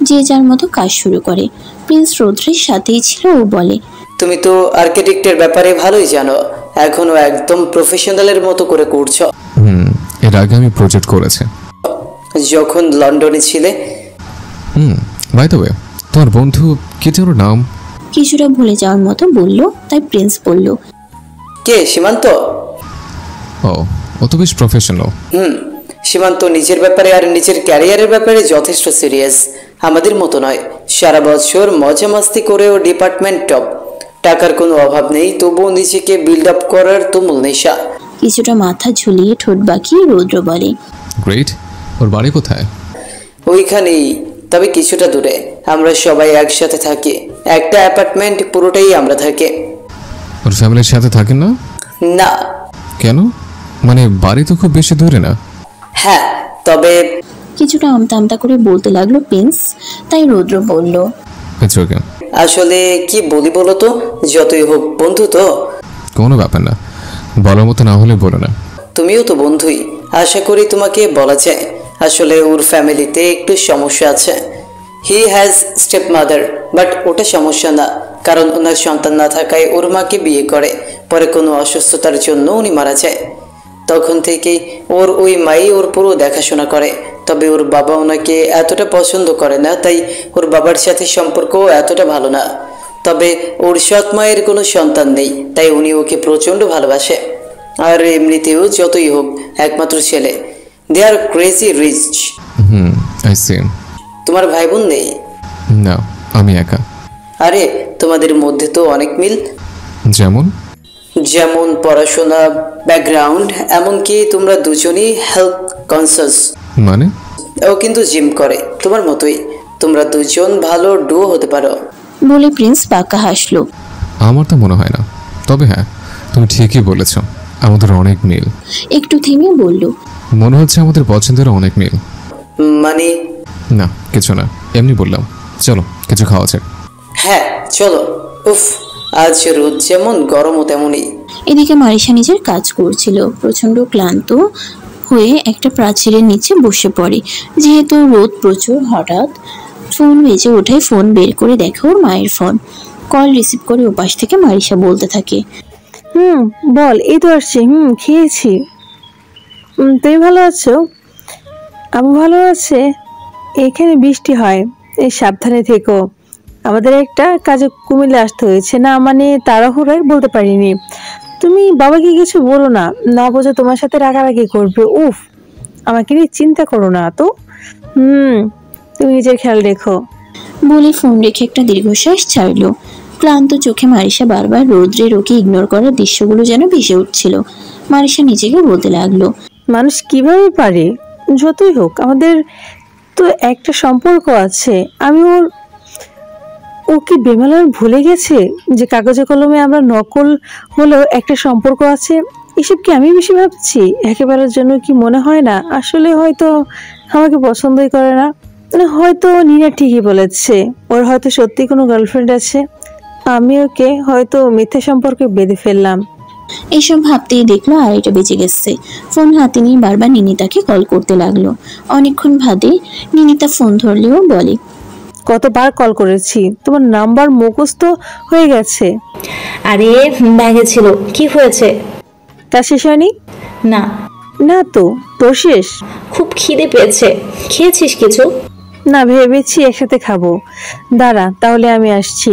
যে যার মতো কাজ শুরু করে। প্রিন্স রৌদ্রের সাথেই ছিল। ও বলে, তুমি তো আর্কিটেক্টের ব্যাপারে ভালোই জানো, এখনো একদম প্রফেশনালের মতো করে করছো। এর আগে আমি প্রজেক্ট করেছি যখন লন্ডনে ছিলে। বাই দ্য ওয়ে, তোমার বন্ধু কি যেন নাম? কিছুটা ভুলে যাওয়ার মতো বলল, তাই প্রিন্স বলল, কে? সীমান্ত? ও তো বেশ প্রফেশনাল। সীমান্ত নিজের ব্যাপারে আর নিজের ক্যারিয়ারের ব্যাপারে যথেষ্ট সিরিয়াস। আমাদের মতো নয়, সারা বছর মজা মাস্তি করেও ডিপার্টমেন্ট টপ। টাকার কোনো অভাব নেই, তবুও নিজেকে বিল্ড আপ করার তুমুল নেশা। কিছুটা মাথা ঝুলিয়ে ঠোঁট বাঁকিয়ে রৌদ্র বলে, গ্রেট। ওর বাড়ি কোথায়? ওইখানেই, তবে কিছুটা দূরে। আমরা সবাই একসাথে থাকি, একটা অ্যাপার্টমেন্ট পুরোটাই আমরা থাকি। ওর ফ্যামিলির সাথে থাকেন না? না। কেন? মানে বাড়ি তো খুব বেশি দূরে না। হ্যাঁ, তবে কিছুটা আমতা আমতা করে বলতে লাগলো প্রিন্স, তাই রৌদ্র বলল, আসলে কি বলি বলো তো, যতই হোক বন্ধু তো। কোনো ব্যাপার না, বলার মতো না হলে বলো না। তুমিও তো বন্ধুই, আশা করি তোমাকে বলা যায়। আসলে ওর ফ্যামিলিতে একটু সমস্যা আছে। He has step mother, but ওটা সমস্যা না, কারণ ওনার সন্তান না থাকায় ওর মাকে বিয়ে করে। পরে কোনো অসুস্থতার জন্য উনি মারা যায়। তখন থেকেই ওর ওই মাই ওর পুরো দেখাশোনা করে। তবে ওর বাবা ওনাকে এতটা পছন্দ করে না, তাই ওর বাবার সাথে সম্পর্ক এতটা ভালো না। তবে ওর সৎ মায়ের কোনো সন্তান নেই, তাই উনি ওকে প্রচণ্ড ভালোবাসে। আর এমনিতেও যতই হোক একমাত্র ছেলে। They are crazy rich. I see. তোমার ভাই বোন নেই? না, আমি একা। আরে তোমাদের মধ্যে তো অনেক মিল। যেমন পড়াশোনা, ব্যাকগ্রাউন্ড, এমনকি তোমরা দুজনই হেলথ কনসাস। মানে? ও কিন্তু জিম করে তোমার মতোই, তোমরা দুজন ভালো ডুও হতে পারো। বলে প্রিন্স বাঁকা হাসলো। আমার তো মনে হয় না, তবে হ্যাঁ তুমি ঠিকই বলেছ, আমাদের অনেক মিল। একটু থেমে বলল, মনে হচ্ছে আমাদের পছন্দের অনেক মিল। মানে? না কিছু না, এমনি বললাম। চলো কিছু খাওয়া যাক। হ্যাঁ চলো। উফ, আজ রোদ যেমন গরমও তেমনই। এদিকে মারিশা নিজের কাজ করছিল, প্রচন্ড ক্লান্ত হয়ে একটা প্রাচীরের নিচে বসে পড়ে। যেহেতু রোদ প্রচুর, হঠাৎ ফোন বেজে ওঠায় ফোন বের করে দেখে ওর মায়ের ফোন। কল রিসিভ করে ওপাশ থেকে মারিশা বলতে থাকে, বল। এই তো আসছি। খেয়েছি। তুমি ভালো আছো? আবু ভালো আছে? এখানে বৃষ্টি হয়, এই সাবধানে থেকো। আমাদের একটা কাজে কুমিল্লে আসতে হয়েছে, না মানে তাড়াহুড়োয় বলতে পারিনি। তুমি বাবাকে কিছু বলো না, না বোঝা তোমার সাথে রাগারাগি করবে। উফ, আমাকে নিয়ে চিন্তা করো না তো। তুমি নিজের খেয়াল রেখো। বলে ফোন রেখে একটা দীর্ঘশ্বাস ছাড়লো। ক্লান্ত চোখে মারিশা বারবার রৌদ্রের ওকে ইগনোর করার দৃশ্যগুলো যেন ভেসে উঠছিল। মারিশা নিজেকে বলতে লাগলো, মানুষ কিভাবে পারে? যতই হোক আমাদের তো একটা সম্পর্ক আছে। আমি ও কি বেমালার ভুলে গেছে যে কাগজে কলমে আমরা নকল হলেও একটা সম্পর্ক আছে? এসব কি আমি বেশি ভাবছি? একেবারের জন্য কি মনে হয় না আসলে হয়তো আমাকে পছন্দই করে না? হয়তো নীনা ঠিকই বলেছে, ওর হয়তো সত্যি কোনো গার্লফ্রেন্ড আছে। আমি ওকে হয়তো মিথ্যে সম্পর্কে বেঁধে ফেললাম। এইসব ভাবতেই দেখলো 2:30 বেজে গেছে। ফোন হাতে নিয়ে বারবার নিনিতাকে কল করতে লাগলো। অনেকক্ষণ বাদে নিনিতা ফোন ধরলেও বলে, কতবার কল করেছি, তোমার নাম্বার মুখস্থ হয়ে গেছে। আরে ব্যাগে ছিল, কি হয়েছে? তা শেষ হয়নি? না। না তো, তোর শেষ? খুব খিদে পেয়েছে। খেয়েছিস কিছু? না, ভেবেছি একসাথে খাবো। দাঁড়া তাহলে আমি আসছি।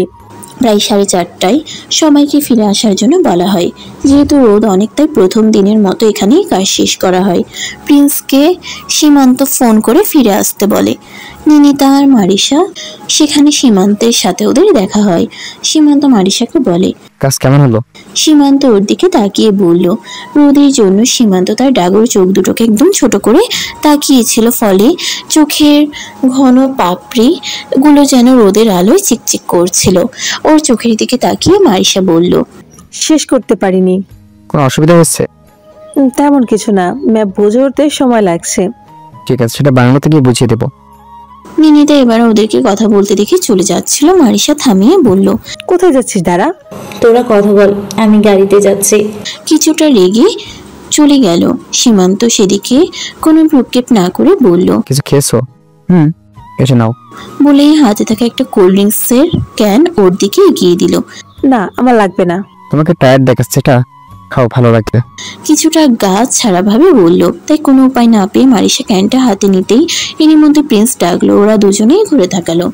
প্রায় 4:30টায় সবাইকে ফিরে আসার জন্য বলা হয়। যেহেতু রোদ অনেক, তাই প্রথম দিনের মতো এখানেই কাজ শেষ করা হয়। প্রিন্সকে সীমান্ত ফোন করে ফিরে আসতে বলে। নিনিতা আর মারিশা সেখানে সীমান্তের সাথে ওদের দেখা হয়। সীমান্ত মারিশাকে বলে, কাজ কেমন হলো? সীমান্ত ওর দিকে তাকিয়ে বলল। রোদের জন্য সীমান্ত তার ডাগর চোখ দুটোকে একদম ছোট করে তাকিয়েছিল, ফলে চোখের ঘন পাপড়ি গুলো যেন রোদের আলোয় চিকচিক করছিল। ওর চোখের দিকে তাকিয়ে মারিশা বলল, শেষ করতে পারিনি। কোনো অসুবিধা হচ্ছে? তেমন কিছু না, ম্যাপ বুঝে উঠতে সময় লাগছে। ঠিক আছে, সেটা বাংলাতে গিয়ে বুঝিয়ে দেবো। নিনিতা এবার ওদেরকে কথা বলতে দেখে চলে যাচ্ছিল। মারিশা থামিয়ে বলল, কোথায় যাচ্ছিস? দাঁড়া। তোরা কথা বল, আমি গাড়িতে যাচ্ছি। কিছুটা রেগে চলে গেল। সীমান্ত সেদিকে কোনো ভ্রুক্ষেপ না করে বলল, কিছু খেয়েছো? এসে নাও। বলে হাতে থাকা একটা কোল্ড ড্রিঙ্কসের ক্যান ওর দিকে এগিয়ে দিল। না, আমার লাগবে না। তোমাকে টায়ার্ড দেখাচ্ছে, এটা খাও, ভালো লাগবে। কিছুটা গা ছাড়া ভাবে বলল। তাই কোনো উপায় না পেয়ে মারিশা ক্যানটা হাতে নিতেই এরই মধ্যে প্রিন্স ডাকলো। ওরা দুজনেই ঘুরে তাকালো।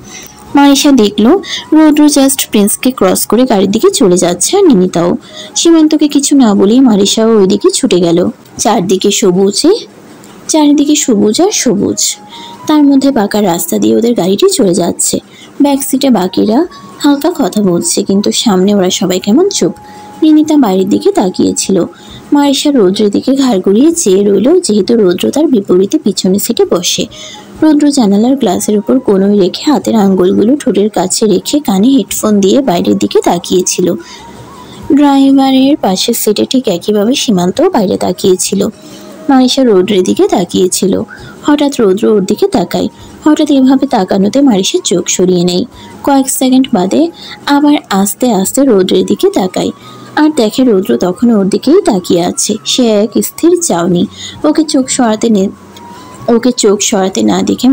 মারিশা দেখলো রৌদ্র জাস্ট প্রিন্সকে ক্রস করে গাড়ির দিকে চলে যাচ্ছে, আর নিনিতাও। সীমান্তকে কিছু না বলেই মারিশাও ওইদিকে ছুটে গেল। চারিদিকে সবুজ আর সবুজ। তার মধ্যে পাকা রাস্তা দিয়ে ওদের গাড়িটি চলে যাচ্ছে। ব্যাক সিটে বাকিরা হালকা কথা বলছে, কিন্তু সামনে ওরা সবাই কেমন চুপ। নিনিতা বাইরের দিকে তাকিয়েছিল। মারিশা রৌদ্রের দিকে ঘাড় ঘুরিয়ে চেয়ে রইল, যেহেতু রৌদ্র তার বিপরীতে পিছনের সিটে বসে। রৌদ্র জানালার গ্লাসের উপর কোনোই রেখে হাতের আঙ্গুলগুলো ঠোঁটের কাছে রেখে কানে হেডফোন দিয়ে বাইরের দিকে তাকিয়েছিল। ড্রাইভারের পাশের সিটে ঠিক একইভাবে সীমান্তও বাইরে তাকিয়েছিল। মারিশা রৌদ্রের দিকে তাকিয়েছিল। হঠাৎ রৌদ্র ওর দিকে তাকায়। হঠাৎ এভাবে তাকানোতে মারিশার চোখ সরিয়ে নেয়। কয়েক সেকেন্ড বাদে আবার আস্তে আস্তে রৌদ্রের দিকে তাকায়, আর দেখে রৌদ্র তখন ওর দিকেই তাকিয়ে আছে। সে এক স্থির চাউনি। ওকে চোখ সরাতে না দেখে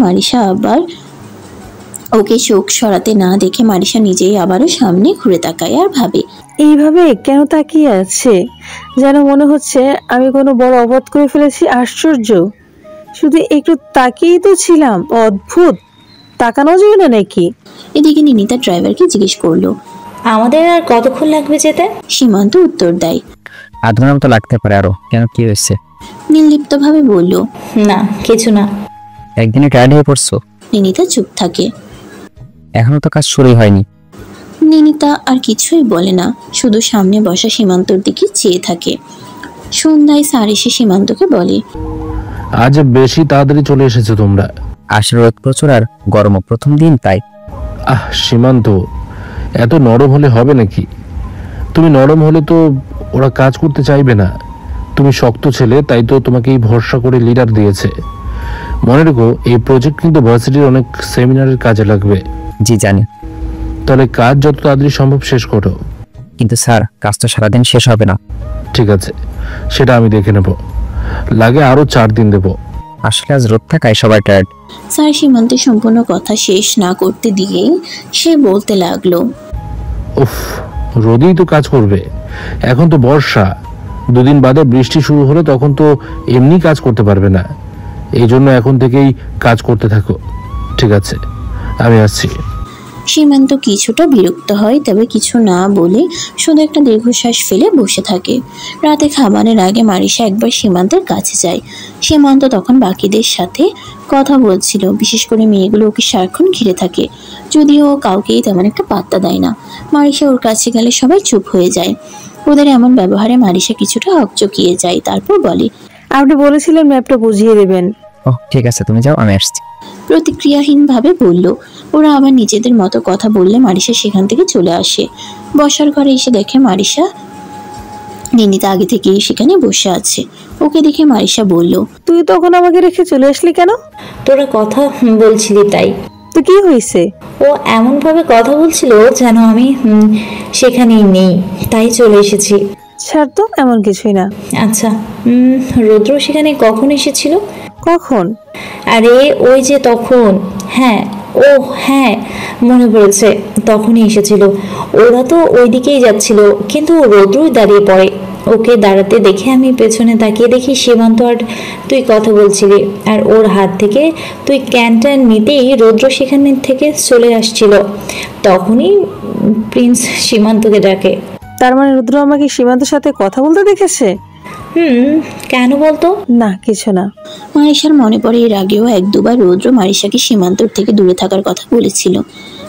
মারিশা নিজেই আবারও সামনে ঘুরে তাকায় আর ভাবে, এইভাবে কেন তাকিয়ে আছে? যেন মনে হচ্ছে আমি কোনো বড় অপরাধ করে ফেলেছি। আশ্চর্য, শুধু একটু তাকিয়েই তো ছিলাম। অদ্ভুত, তাকানো যাবে না নাকি? এদিকে নিনিতা ড্রাইভারকে জিজ্ঞেস করলো, আমাদের আর কতক্ষণ লাগবে যেতে? সীমান্ত উত্তর দেয়, 8 ঘন্টার মতো লাগতে পারে আরো। কেন, কি হয়েছে? নির্লিপ্ত ভাবে বলল, না কিছু না। একদিনে টায়ার্ড হয়ে পড়ছো? নিনিতা চুপ থাকে। এখনো তো কাজ শুরুই হয়নি। নিনিতা আর কিছুই বলে না, শুধু সামনে বসা সীমান্তর দিকে চেয়ে থাকে। সন্ধ্যায় স্যার এসে সীমান্তকে বলে, আজ বেশি তাড়াতাড়ি চলে এসেছো তোমরা। আসলে রোদ প্রচুর আর গরমও প্রথম দিন, তাই। সীমান্ত, এত নরম হলে হবে নাকি? তুমি নরম হলে তো ওরা কাজ করতে চাইবে না। তুমি শক্ত ছেলে, তাই তো তোমাকে এই ভরসা করে লিডার দিয়েছে। মনে রেখো, এই প্রজেক্ট কিন্তু ভার্সিটির অনেক সেমিনারের কাজে লাগবে। জি জানি। তাহলে কাজ যত তাড়াতাড়ি সম্ভব শেষ করো। কিন্তু স্যার, কাজ তো সারাদিন শেষ হবে না। ঠিক আছে, সেটা আমি দেখে নেব। লাগে আরো 4 দিন দেব। আসলে আজ রোদ থাকায় সবাই টায়ার্ড। স্যার সীমান্তের সম্পূর্ণ কথা শেষ না করতে দিয়ে সে বলতে লাগলো, উফ, রোদেই তো কাজ করবে। এখন তো বর্ষা, 2 দিন বাদে বৃষ্টি শুরু হলে তখন তো এমনি কাজ করতে পারবে না। এই জন্য এখন থেকেই কাজ করতে থাকো। ঠিক আছে, আমি আসছি। সীমান্ত কিছুটা বিরক্ত হয়, তবে কিছু না বলে শুধু একটা দীর্ঘশ্বাস ফেলে বসে থাকে। রাতে খাবারের আগে মারিসা একবার সীমান্তের কাছে যায়। সীমান্ত তখন বাকিদের সাথে কথা বলছিল, বিশেষ করে মেয়েগুলো ওকে সারাক্ষণ ঘিরে থাকে, যদিও কাউকেই তেমন একটা পাত্তা দেয় না। মারিসা ওর কাছে গেলে সবাই চুপ হয়ে যায়। ওদের এমন ব্যবহারে মারিসা কিছুটা হকচকিয়ে যায়, তারপর বলে, আপনি বলেছিলেন ম্যাপটা বুঝিয়ে দেবেন। ঠিক আছে, তুমি যাও, আমি আসছি। প্রতিক্রিয়াহীনভাবে বলল। ওরা আবার নিজেদের মতো কথা বললে মারিসা সেখান থেকে চলে আসে। বসার ঘরে এসে দেখে মারিসা নিনিতা আগে থেকেই সেখানে বসে আছে। ওকে দেখে মারিসা বলল, তুই তখন আমাকে রেখে চলে আসলি কেন? তোরা কথা বলছিলি তাই। তো কি হয়েছে? ও এমনভাবে কথা বলছিল যেন আমি সেখানেই নেই, তাই চলে এসেছি। ছাড় তো, এমন কিছুই না। আচ্ছা, রৌদ্র সেখানে কখন এসেছিল? কখন? আরে ওই যে তখন। হ্যাঁ, ও হ্যাঁ, মনে পড়েছে, তখনই এসেছিল। ওরা তো ওই দিকেই যাচ্ছিল, কিন্তু রৌদ্রই দাঁড়িয়ে পড়ে। ওকে দাঁড়াতে দেখে আমি পেছনে তাকিয়ে দেখি সীমান্ত আর তুই কথা বলছিলি, আর ওর হাত থেকে তুই ক্যানটা নিতেই রৌদ্র সেখানে থেকে চলে আসছিল। তখনই প্রিন্স সীমান্তকে ডাকে। তার মানে রুদ্র আমাকে সীমান্তের সাথে কথা বলতে দেখেছে? কেন বলতো? না, কিছু না। মারিসার মনে পড়ে এর আগেও 1-2বার রৌদ্র মারিসাকে সীমান্তর থেকে দূরে থাকার কথা বলেছিল।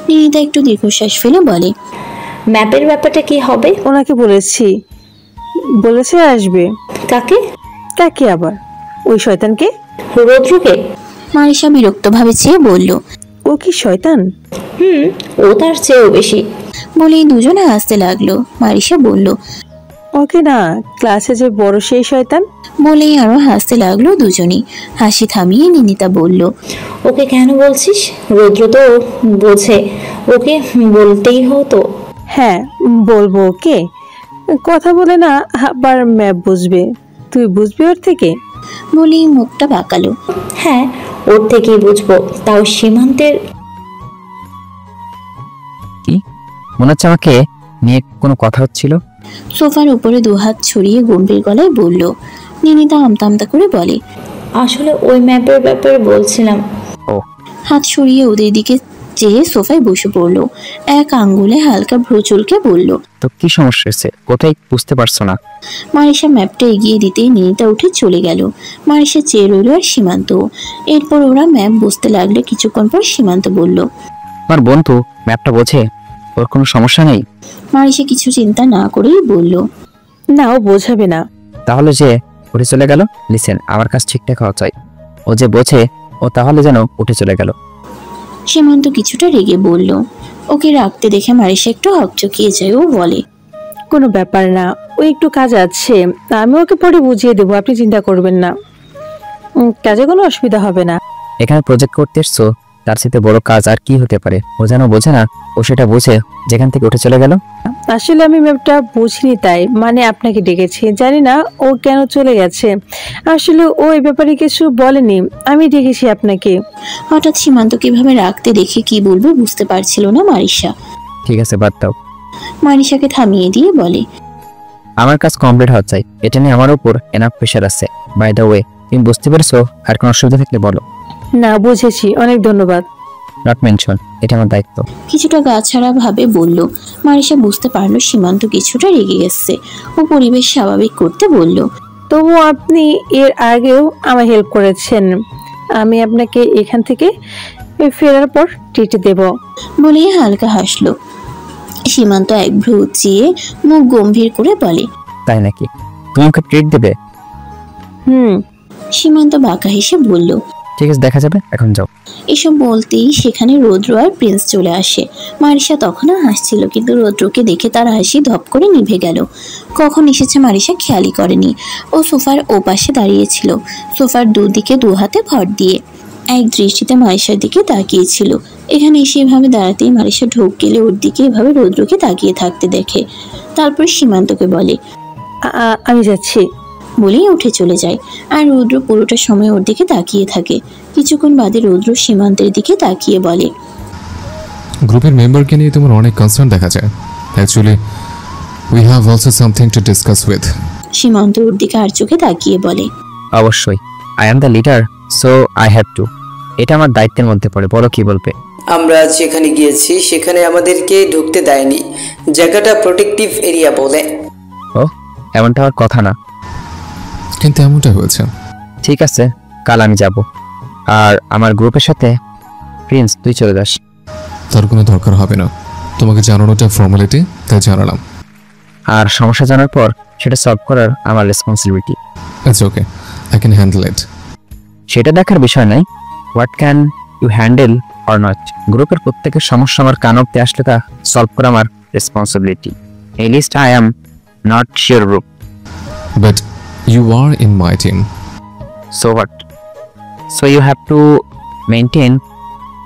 নিনিতা একটু দীর্ঘশ্বাস ফেলে বলে, ম্যাপের ব্যাপারটা কি হবে? ওনাকে বলেছে আসবে। কাকে? কাকে আবার? ওই শয়তানকে। রৌদ্রকে? মারিসা বিরক্তভাবে চেয়ে বলল, ও কি শয়তান? ও তার চেয়েও বেশি। বলেই দুজনে হাসতে লাগলো। মারিসা বলল, ওকে না, ক্লাসে যে বড় সেই শয়তান। বলেই আরো হাসতে লাগলো দুজনেই। হাসি থামিয়ে নিনিতা বলল, ওকে কেন বলছিস? রৌদ্র তো বোঝে, ওকে বলতেই হতো। হ্যাঁ, বলবো ওকে। কথা বলে না আবার ম্যাপ বুঝবে। তুই বুঝবি ওর থেকে? বলেই মুখটা বাঁকালো। হ্যাঁ, ওর থেকেই বুঝবো, তাও সীমান্তের। কি মনে হচ্ছে আমাকে নিয়ে কোনো কথা হচ্ছিল? সোফার উপরে দুহাত ছড়িয়ে গম্ভীর গলায় বলল। নিনিতা আমতা আমতা করে বলে, আসলে ওই ম্যাপের ব্যাপারে বলছিলাম। হাত সরিয়ে ওদের দিকে চেয়ে সোফায় বসে পড়লো। এক আঙ্গুলে হালকা ভ্রু চুলকে বলল, তো কি সমস্যা হয়েছে? কোথায় বুঝতে পারছো না? মারিসা ম্যাপটা এগিয়ে দিতেই নিনিতা উঠে চলে গেল। মারিসা চেয়ে রইল আর সীমান্ত। এরপর ওরা ম্যাপ বুঝতে লাগলে কিছুক্ষণ পর সীমান্ত বলল, আমার বন্ধু ম্যাপটা বোঝে, ওর কোনো সমস্যা নেই। মারিসা কিছু চিন্তা না করেই বলল, না, ও বোঝাবে না। তাহলে যে উঠে চলে গেল? লিসেন, আমার কাজ ঠিকঠাক হওয়া চাই। ও যে বোঝে, ও তাহলে যেন উঠে চলে গেল। সীমান্ত কিছুটা রেগে বলল। ওকে রাখতে দেখে মারিসা একটু হকচকিয়ে যায়। ও বলে, কোনো ব্যাপার না, ও একটু কাজ আছে, আমি ওকে পরে বুঝিয়ে দেবো, আপনি চিন্তা করবেন না। কাজে কোনো অসুবিধা হবে না। এখানে প্রজেক্ট করতে এসছো, তার সাথে বড় কাজ আর কি হতে পারে? ও যেন বোঝে না, ও সেটা বোঝে যেখান থেকে উঠে চলে গেল। আসলে আমি ম্যাপটা বুঝিনি, তাই মানে আপনাকে ডেকেছি। জানি না ও কেন চলে গেছে। আসলে ও এই ব্যাপারে কিছু বলেনি, আমি ডেকেছি আপনাকে। হঠাৎ সীমান্ত কিভাবে রাখতে দেখে কি বলবে বুঝতে পারছিল না মারিসা। ঠিক আছে, বাদ দাও। মারিসাকে থামিয়ে দিয়ে বলে, আমার কাজ কমপ্লিট হওয়া চাই, এটা নিয়ে আমার উপর এনাফ প্রেশার আছে। বাই দ্য ওয়ে, তুমি বুঝতে পেরেছো? আর কোনো অসুবিধা থাকলে বলো। না, বুঝেছি, অনেক ধন্যবাদ। নট মেনশন, এটা আমার দায়িত্ব। কিছুটা গাছাড়া ভাবে বলল। মারিসা বুঝতে পারলো সীমান্ত কিছুটা রেগে গেছে। ও পরিবেশ স্বাভাবিক করতে বলল, তবু আপনি এর আগেও আমার হেল্প করেছেন। আমি আপনাকে এখান থেকে ফেরার পর ট্রিট দেব। বলেই হালকা হাসলো। সীমান্ত এক ভ্রু উঁচিয়ে মুখ গম্ভীর করে বলে, তাই নাকি? তুমি ওকে ট্রিট দেবে? সীমান্ত বাঁকা হেসে বলল, ঠিক আছে, দেখা যাবে, এখন যাও। এসব বলতেই সেখানে রৌদ্র আর প্রিন্স চলে আসে। মারিসা তখনও হাসছিল, কিন্তু রৌদ্রকে দেখে তার হাসি ধপ করে নিভে গেল। কখন এসেছে মারিসা খেয়ালই করেনি। ও সোফার ওপাশে দাঁড়িয়েছিল, সোফার দুদিকে দু হাতে ভর দিয়ে এক দৃষ্টিতে মারিসার দিকে তাকিয়েছিল। এখানে এসে এভাবে দাঁড়াতেই মারিসা ঢোক গেলে ওর দিকে এভাবে রৌদ্রকে তাকিয়ে থাকতে দেখে। তারপর সীমান্তকে বলে, আমি যাচ্ছি বলেই উঠে চলে যায়। আর রৌদ্র পুরোটা সময় ওর দিকে তাকিয়ে থাকে। কিছুক্ষণ বাদে রৌদ্র সীমান্তের দিকে তাকিয়ে বলে, গ্রুপের মেম্বারকে নিয়ে তোমার অনেক কনসার্ন দেখা যায়। Actually we have also something to discuss with. সীমান্ত ওর দিকে আর চোখে তাকিয়ে বলে, অবশ্যই, I am the leader, so I have to. এটা আমার দায়িত্বের মধ্যে পড়ে। বলো, কি বলবে? আমরা যেখানে গিয়েছি সেখানে আমাদেরকে ঢুকতে দেয়নি, জায়গাটা প্রোটেক্টিভ এরিয়া বলে। ও, এমনটা হওয়ার কথা না। কিন্তু এমনটা হয়েছে। ঠিক আছে, কাল আমি যাব। আর আমার গ্রুপের সাথে প্রিন্স, তুই চলে যাস। তার কোনো দরকার হবে না, তোমাকে জানানোটা ফর্মালিটি, তাই জানালাম। আর সমস্যা জানার পর সেটা সলভ করার আমার responsibility. It's okay, I can handle it. সেটা দেখার বিষয় নাই, what can you handle or not. গ্রুপের প্রত্যেকের সমস্যা আমার কান অব্দি আসলে তা সলভ করা আমার রেসপন্সিবিলিটি। এই list I am not sure group. But you are in my team. So what? So you have to maintain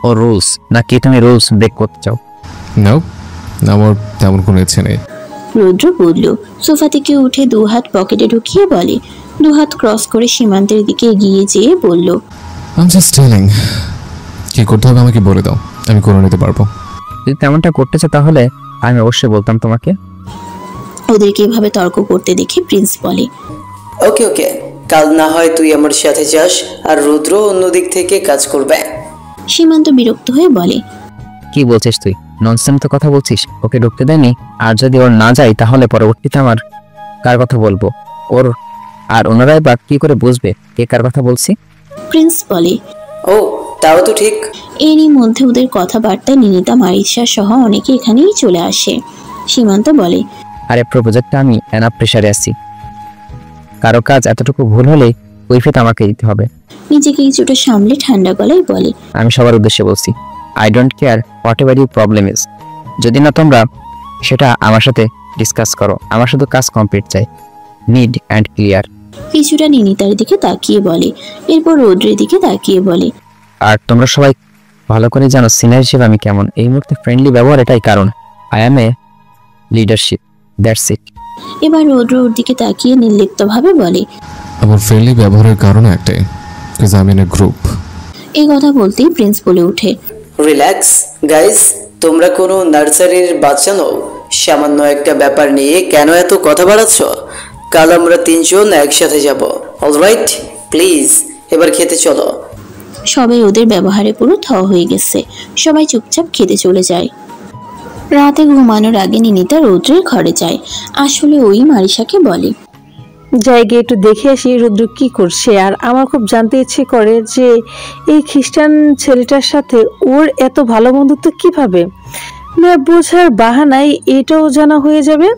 our rules, নাকি তুমি রুলস ব্রেক করতে চাও? নাও, আমার তেমন কোনো ইচ্ছে নেই। রৌদ্র বলল। সোফা থেকে উঠে দু হাত পকেটে ঢুকিয়ে বলে, দু হাত ক্রস করে সীমান্তের দিকে এগিয়ে যেয়ে বলল, আই এম জাস্ট টেলিং। কি করতে হবে আমাকে বলে দাও, আমি করে নিতে পারবো। যদি তেমনটা করতে চাও তাহলে আমি অবশ্যই বলতাম তোমাকে। ওদেরকে এভাবে তর্ক করতে দেখে প্রিন্স বলে, ওকে ওকে, কাল না হয় তুই আমার সাথে যাস আর রুদ্র অন্য দিক থেকে কাজ করবে। সীমান্ত বিরক্ত হয়ে বলে, কি বলছিস তুই? ননসেন্স তো কথা বলছিস। ওকে ঢুকতে দেয়নি, আর যদি ওর না যায় তাহলে পরবর্তীতে আমার কার কথা বলবো? ওর আর ওনারাই বা কি করে বুঝবে কে কার কথা বলছি? প্রিন্স বলে, ও তাও তো ঠিক। এরই মধ্যে ওদের কথাবার্তায় নিনিতা, মারিসা সহ অনেকে এখানেই চলে আসে। সীমান্ত বলে, আরে প্রজেক্টটা আমি এনাফ প্রেশারে আছি, কারো কাজ এতটুকু ভুল হলে কৈফিয়ত আমাকে দিতে হবে। নিজেকে কিছুটা সামলে ঠান্ডা গলায় বলে, আমি সবার উদ্দেশ্যে বলছি, I don't care whatever you problem is. যদি না তোমরা সেটা আমার সাথে ডিসকাস করো, আমার শুধু কাজ কমপ্লিট চাই, নিড অ্যান্ড ক্লিয়ার। কিছুটা নিনিতার দিকে তাকিয়ে বলে, এরপর রৌদ্রের দিকে তাকিয়ে বলে, আর তোমরা সবাই ভালো করে জানো সিনিয়র হিসেবে আমি কেমন। এই মুহূর্তে ফ্রেন্ডলি ব্যবহার, এটাই কারণ। I am A leadership, that's it. এবার রৌদ্র ওর দিকে তাকিয়ে নির্লিপ্তভাবে বলে, আমার ফ্রেন্ডলি ব্যবহারের কারণ একটাই, because I am in a group. এই কথা বলতেই প্রিন্স বলে ওঠে, রিল্যাক্স গাইস, তোমরা কোনো নার্সারির বাচ্চা নও। সামান্য একটা ব্যাপার নিয়ে কেন এত কথা বাড়াচ্ছ? কাল আমরা তিনজন একসাথে যাব। অলরাইট, প্লিজ এবার খেতে চলো। সবাই ওদের ব্যবহারে পুরো থ হয়ে গেছে। সবাই চুপচাপ খেতে চলে যায়। রাতে ঘুমানোর আগে নিনিতা রৌদ্রের ঘরে যায়। আসলে ওই মারিসাকে বলে, জায়গায় একটু দেখে আসি রুদ্র কি করছে। আর আমার খুব জানতে ইচ্ছে করে যে এই খ্রিস্টান ছেলেটার সাথে ওর এত ভালো বন্ধুত্ব কিভাবে। না বোঝার বাহানায় এটাও জানা হয়ে যাবে।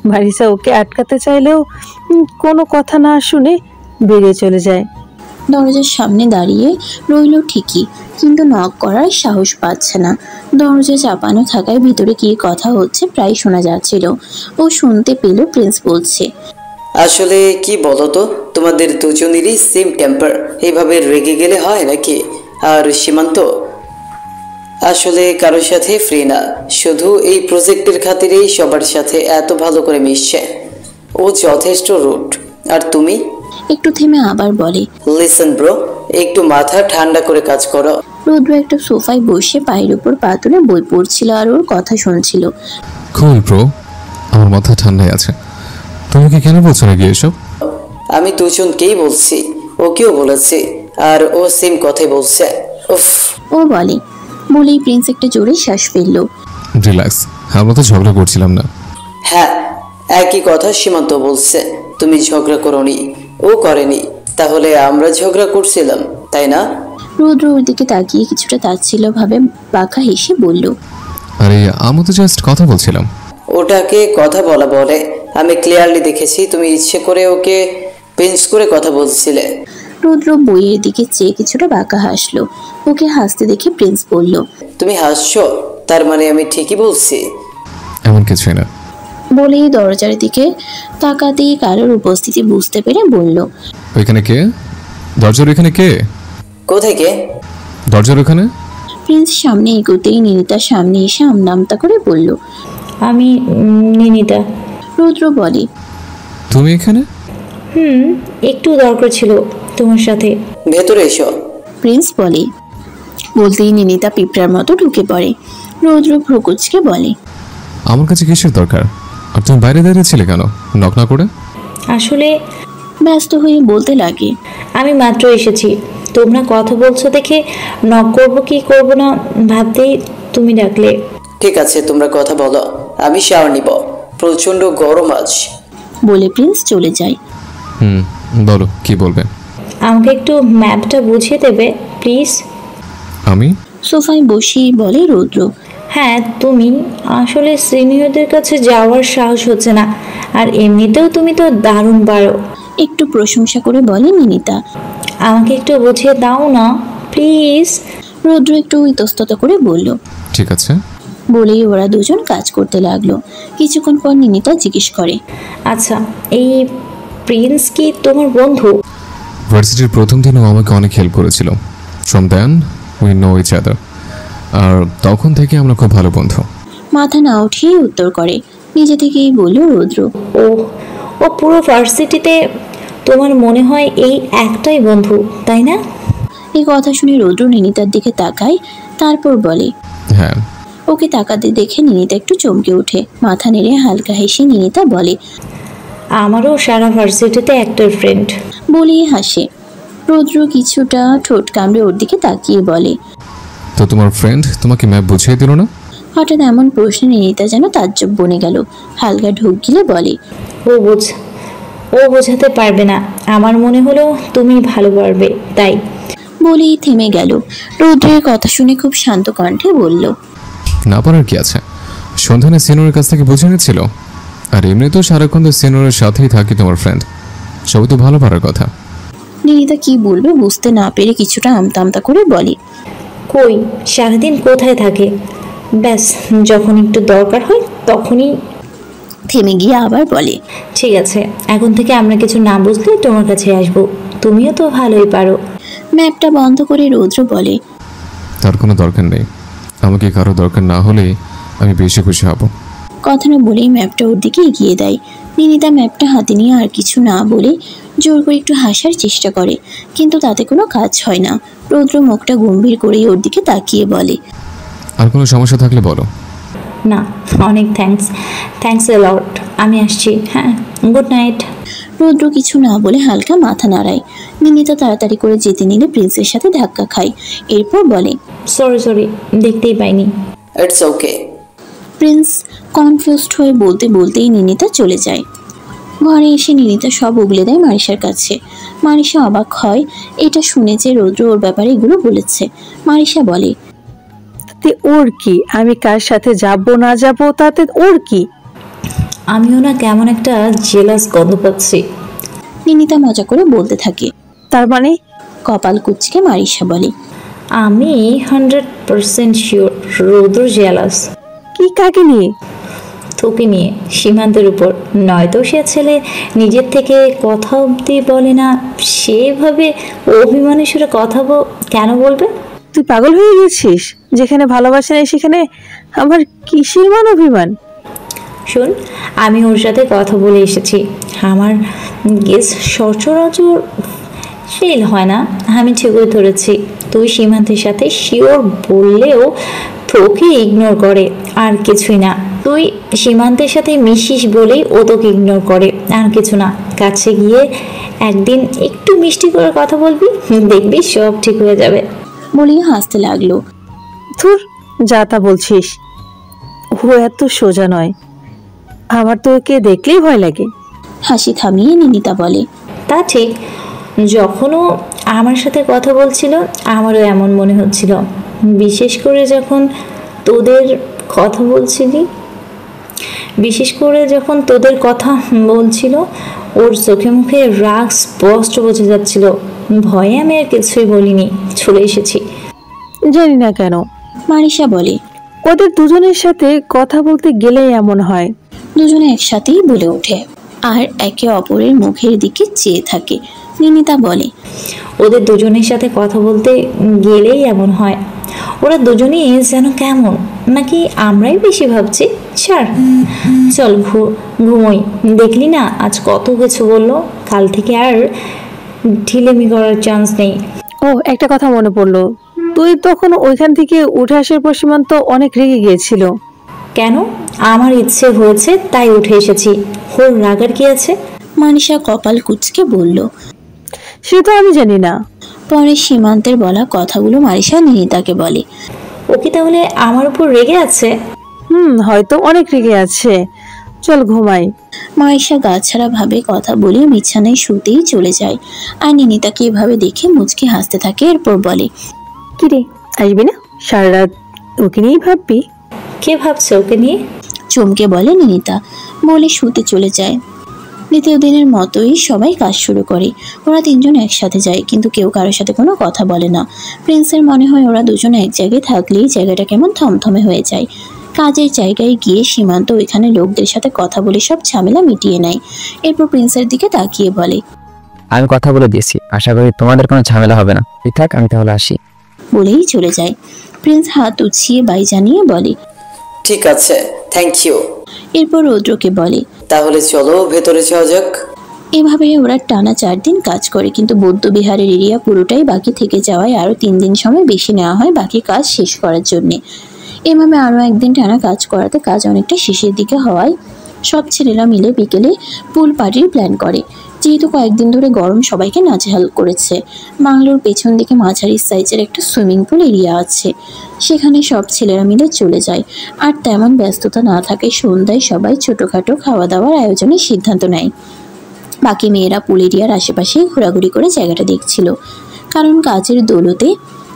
মারিসা ওকে আটকাতে চাইলেও কোনো কথা না শুনে বেরিয়ে চলে যায়। দরজার সামনে দাঁড়িয়ে রইল ঠিকই, কিন্তু নক করার সাহস পাচ্ছে না। দরজা চাপানো থাকায় ভিতরে কি কথা হচ্ছে প্রায় শোনা যাচ্ছিল। ও শুনতে পেল প্রিন্স বলছে, আসলে কি বলো তো, তোমাদের দুজনেরই সেম টেম্পার। এইভাবে রেগে গেলে হয় নাকি? আর সীমান্ত আসলে কারোর সাথে ফ্রি না, শুধু এই প্রজেক্টের খাতিরেই সবার সাথে এত ভালো করে মিশছে। ও যথেষ্ট রুড। আর তুমি? একটু থেমে আবার বলে, লিসেন ব্রো, একটু মাথা ঠান্ডা করে কাজ করো। রৌদ্র একটা সোফায় বসে পায়ের উপর পা তুলে বই পড়ছিল আর ওর কথা শুনছিল। কুল ব্রো, আমার মাথা ঠান্ডায় আছে। তুমি কি কেন বলছো নাকি এসব? আমি দুজনকেই বলছি, ওকেও বলেছি, আর ও সেম কথাই বলছে। উফ। ও বলে, বলেই প্রিন্স একটা জোরে শ্বাস ফেলল। রিল্যাক্স, আমরা তো ঝগড়া করছিলাম না। হ্যাঁ, একই কথা সীমান্ত বলছে। তুমি ঝগড়া করোনি, ও করেনি, তাহলে আমরা ঝগড়া করছিলাম, তাই না? রৌদ্র ওর দিকে তাকিয়ে কিছুটা তাচ্ছিল্য ভাবে বাঁকা হেসে বলল, আরে আমি তো জাস্ট কথা বলছিলাম। ওটাকে কথা বলা বলে। আমি ক্লিয়ারলি দেখেছি তুমি ইচ্ছে করে ওকে পিঞ্চ করে কথা বলছিলে। রুদ্র বইয়ের দিকে চেয়ে কিছুটা বাঁকা হাসলো। ওকে হাসতে দেখে প্রিন্স বলল, তুমি হাসছো, তার মানে আমি ঠিকই বলছি? এমন কিছুই না। বলেই দরজার দিকে তাকাতেই কারোর উপস্থিতি বুঝতে পেরে বলল, ওইখানে কে? দরজার ওইখানে কে? কোথায় কে? দরজার ওখানে। প্রিন্স সামনে এগোতেই নিনিতার সামনে এসে আমনামতা করে বলল, আমি নিনিতা। রুদ্র বলে, তুমি এখানে? একটু দরকার ছিল তোমার সাথে। ভেতরে এসো। প্রিন্স বলে। বলতেই নিনিতা পিঁপড়ার মতো ঢুকে পড়ে। রুদ্র ভ্রুকুচকে বলে, আমার কাছে কিসের দরকার? আর তুমি বাইরে দাঁড়িয়ে ছিলে কেন, নক না করে? আসলে ব্যস্ত হয়ে বলতে লাগে, আমি মাত্র এসেছি, তোমরা কথা বলছো দেখে নক করবো কি করব না ভাবতেই তুমি ডাকলে। ঠিক আছে, তোমরা কথা বলো, আমি শাওয়ার নিব, প্রচন্ড গরম আজ। বলে প্রিন্স চলে যায়। বলো, কি বলবে? আমাকে একটু ম্যাপটা বুঝিয়ে দেবে প্লিজ? আমি? সোফায় বসেই বলে রুদ্র। হ্যাঁ তুমি। আসলে সিনিয়রদের কাছে যাওয়ার সাহস হচ্ছে না, আর এমনিতেও তুমি তো দারুণ পারো। একটু প্রশংসা করে বলে নিনিতা। আমাকে একটু বুঝিয়ে দাও না প্লিজ। রুদ্র একটু ইতস্তত করে বলল, ঠিক আছে। বলেই ওরা দুজন কাজ করতে লাগলো। কিছুক্ষণ পর নিনিতা জিজ্ঞেস করে, আচ্ছা এই প্রিন্স কি তোমার বন্ধু? ভার্সিটির প্রথম দিনও আমাকে অনেক হেল্প করেছিল। From then we know each other. আর তখন থেকে আমরা খুব ভালো বন্ধু। মাথা না উঠিয়ে উত্তর করে। নিজে থেকেই বলল রুদ্র, ও ও পুরো ভার্সিটিতে তোমার মনে হয় এই একটাই বন্ধু, তাই না? এই কথা শুনে রুদ্র নিনিতার দিকে তাকায়, তারপর বলে, হ্যাঁ। ওকে তাকাতে দেখে নিনিতা একটু চমকে ওঠে। মাথা নেড়ে হালকা হেসে নিনিতা বলে, আমারও সারা ভার্সিটিতে একটার ফ্রেন্ড। বলেই হাসে। রুদ্র কিছুটা ঠোঁট কামড়ে ওর দিকে তাকিয়ে বলে, তো তোমার ফ্রেন্ড তোমাকে ম্যাপ বুঝিয়ে দিল না? হঠাৎ এমন প্রশ্নে নিনিতা যেন তাজ্জব বনে গেল। হালকা ঢোক গিলে বলে, ও বোঝাতে পারবে না, আমার মনে হলো তুমি ভালো পারবে তাই। বলেই থেমে গেল। রুদ্রের কথা শুনে খুব শান্ত কণ্ঠে বলল, না পারার কি আছে, সন্ধানে সিনিয়রের কাছ থেকে বুঝে নিচ্ছিল। আর এমনি তো সারাক্ষণ তো সিনিয়রের সাথেই থাকি তোমার ফ্রেন্ড, সবই তো ভালো পারার কথা। নিনিতা কি বলবে বুঝতে না পেরে কিছুটা আমতা আমতা করে বলে, কই সারাদিন কোথায় থাকে, ব্যাস যখন একটু দরকার হয় তখনই। থেমে গিয়ে আবার বলে, ঠিক আছে, এখন থেকে আমরা কিছু না বুঝলে তোমার কাছে আসবো, তুমিও তো ভালোই পারো। ম্যাপটা বন্ধ করে রুদ্র বলে, তার কোনো দরকার নেই, আমাকে কারো দরকার না হলে আমি বেশি খুশি হব। কথা না বলেই ম্যাপটা ওর দিকে এগিয়ে দেয়। নিনিতা ম্যাপটা হাতে নিয়ে আর কিছু না বলে জোর করে একটু হাসার চেষ্টা করে, কিন্তু তাতে কোনো কাজ হয় না। রুদ্র মুখটা গম্ভীর করেই ওর দিকে তাকিয়ে বলে, আর কোনো সমস্যা থাকলে বলো। না অনেক থ্যাঙ্কস এ লট, আমি আসছি, হ্যাঁ গুড নাইট। রুদ্র কিছু না বলে হালকা মাথা নাড়ায়। নিনিতা তাড়াতাড়ি করে যেতে নিলে প্রিন্সের সাথে ধাক্কা খায়। এরপর বলে, সরি দেখতেই পাইনি। It's okay. প্রিন্স কনফিউজড হয়ে বলতে বলতেই নিনিতা চলে যায়। ঘরে এসে নিনিতা সব উগলে দেয় মারিসার কাছে। মারিসা অবাক হয় এটা শুনে যে রুদ্র ওর ব্যাপারে এগুলো বলেছে। মারিসা বলে, তাতে ওর কি, আমি কার সাথে যাব না যাব তাতে ওর কি? আমিও না কেমন একটা জেলাস গন্ধ পাচ্ছি। নিনিতা মজা করে বলতে থাকে। তার মানে? কপাল কুঁচকে মারিসা বলে, আমি 100% শিওর রুদ্র জেলাস। কি, কাকে নিয়ে? তোকে নিয়ে, সীমান্তের উপর। নয়তো সে ছেলে নিজের থেকে কথা অবধি বলে না, সেভাবে অভিমানের সুরে কথা কেন বলবে? তুই পাগল হয়ে গেছিস? যেখানে ভালোবাসা নেই সেখানে আমার কিসের মান অভিমান? শোন, আমি ওর সাথে কথা বলে এসেছি। আমার গেস সচরাচর ফেল হয় না, আমি ঠিকই ধরেছি। তুই সীমান্তের সাথে শিওর বললেও তোকে ইগনোর করে, আর কিছুই না। তুই সীমান্তের সাথে মিশিস বলেই ও তোকে ইগনোর করে, আর কিছু না। কাছে গিয়ে একদিন একটু মিষ্টি করে কথা বলবি, দেখবি সব ঠিক হয়ে যাবে। বলেই হাসতে লাগলো। ধুর, যা তা বলছিস। ও এত সোজা নয়, আমার তো ওকে দেখলেই ভয় লাগে। হাসি থামিয়ে নিনিতা বলে, তা ঠিক, যখনও আমার সাথে কথা বলছিল আমারও এমন মনে হচ্ছিল, বিশেষ করে যখন তোদের কথা বলছিল ওর চোখে মুখে রাগ স্পষ্ট বোঝা যাচ্ছিল। ভয়ে আমি আর কিছুই বলিনি, চলে এসেছি। জানি না কেন মারিসা বলে। ওদের দুজনের সাথে কথা বলতে গেলেই এমন হয়। দুজনে একসাথেই বলে ওঠে আর একে অপরের মুখের দিকে চেয়ে থাকে। নিনিতা বলে, ওদের দুজনের সাথে কথা বলতে গেলেই এমন হয়। ওরা দুজনেই যেন কেমন, নাকি আমরাই বেশি ভাবছি? ছাড়, চল ঘুমোই। দেখলি না আজ কত কিছু বললো, কাল থেকে আর ঢিলেমি করার চান্স নেই। ও, একটা কথা মনে পড়লো, তুই তখন ওইখান থেকে উঠে আসার পর সীমান্ত অনেক রেগে গিয়েছিল। কেন? আমার ইচ্ছে হয়েছে তাই উঠে এসেছি, ওর রাগার কি আছে? মানিষা কপাল কুঁচকে বলল। সে তো আমি জানি না। পরে সীমান্তের বলা কথাগুলো মারিসা নিনিতাকে বলে। ও কি তাহলে আমার উপর রেগে আছে? হয়তো অনেক রেগে আছে। চল ঘুমাই। মারিসা গাছাড়া ভাবে কথা বলে বিছানায় শুতেই চলে যায়। আর নিনিতাকে এভাবে দেখে মুচকি হাসতে থাকে। এরপর বলে, কিরে, আসবি না? সারা রাত ওকে নিয়েই ভাববি? কে ভাবছে ওকে নিয়ে? চমকে বলে নিনিতা, বলে শুতে চলে যায়। দ্বিতীয় দিনের মতোই সবাই কাজ শুরু করে। ওরা তিনজন একসাথে যায়, কিন্তু কেউ কারোর সাথে কোনো কথা বলে না। প্রিন্সের মনে হয় ওরা দুজন এক জায়গায় থাকলেই জায়গাটা কেমন থমথমে হয়ে যায়। কাজের জায়গায় গিয়ে সীমান্ত ওইখানে লোকদের সাথে কথা বলে সব ঝামেলা মিটিয়ে নেয়। এরপর প্রিন্সের দিকে তাকিয়ে বলে, আমি কথা বলে দিয়েছি, আশা করি তোমাদের কোনো ঝামেলা হবে না। ঠিক থাক, আমি তাহলে আসি। বলেই চলে যায়। প্রিন্স হাত উছিয়ে বাই জানিয়ে বলে, ঠিক আছে, থ্যাংক ইউ। এরপর রৌদ্রকে বলে, তাহলে চলো ভেতরে যাওয়া যাক। এভাবে ওরা টানা 4 দিন কাজ করে, কিন্তু বৌদ্ধবিহারের এরিয়া পুরোটাই বাকি থেকে যাওয়ায় আরও 3 দিন সময় বেশি নেওয়া হয় বাকি কাজ শেষ করার জন্যে। এভাবে আরও একদিন টানা কাজ করাতে কাজ অনেকটা শেষের দিকে হওয়ায় সব ছেলেরা মিলে বিকেলে পুল পার্টির প্ল্যান করে। যেহেতু কয়েকদিন ধরে গরম সবাইকে নাজেহাল করেছে, বাংলোর পেছন দিকে মাঝারি সাইজের একটা সুইমিং পুল এরিয়া আছে, সেখানে সব ছেলেরা মিলে চলে যায়। আর তেমন ব্যস্ততা না থাকে সন্ধ্যায় সবাই ছোটোখাটো খাওয়া দাওয়ার আয়োজনের সিদ্ধান্ত নেয়। বাকি মেয়েরা পুল এরিয়ার আশেপাশে ঘোরাঘুরি করে জায়গাটা দেখছিল, কারণ কাজের দৌলতে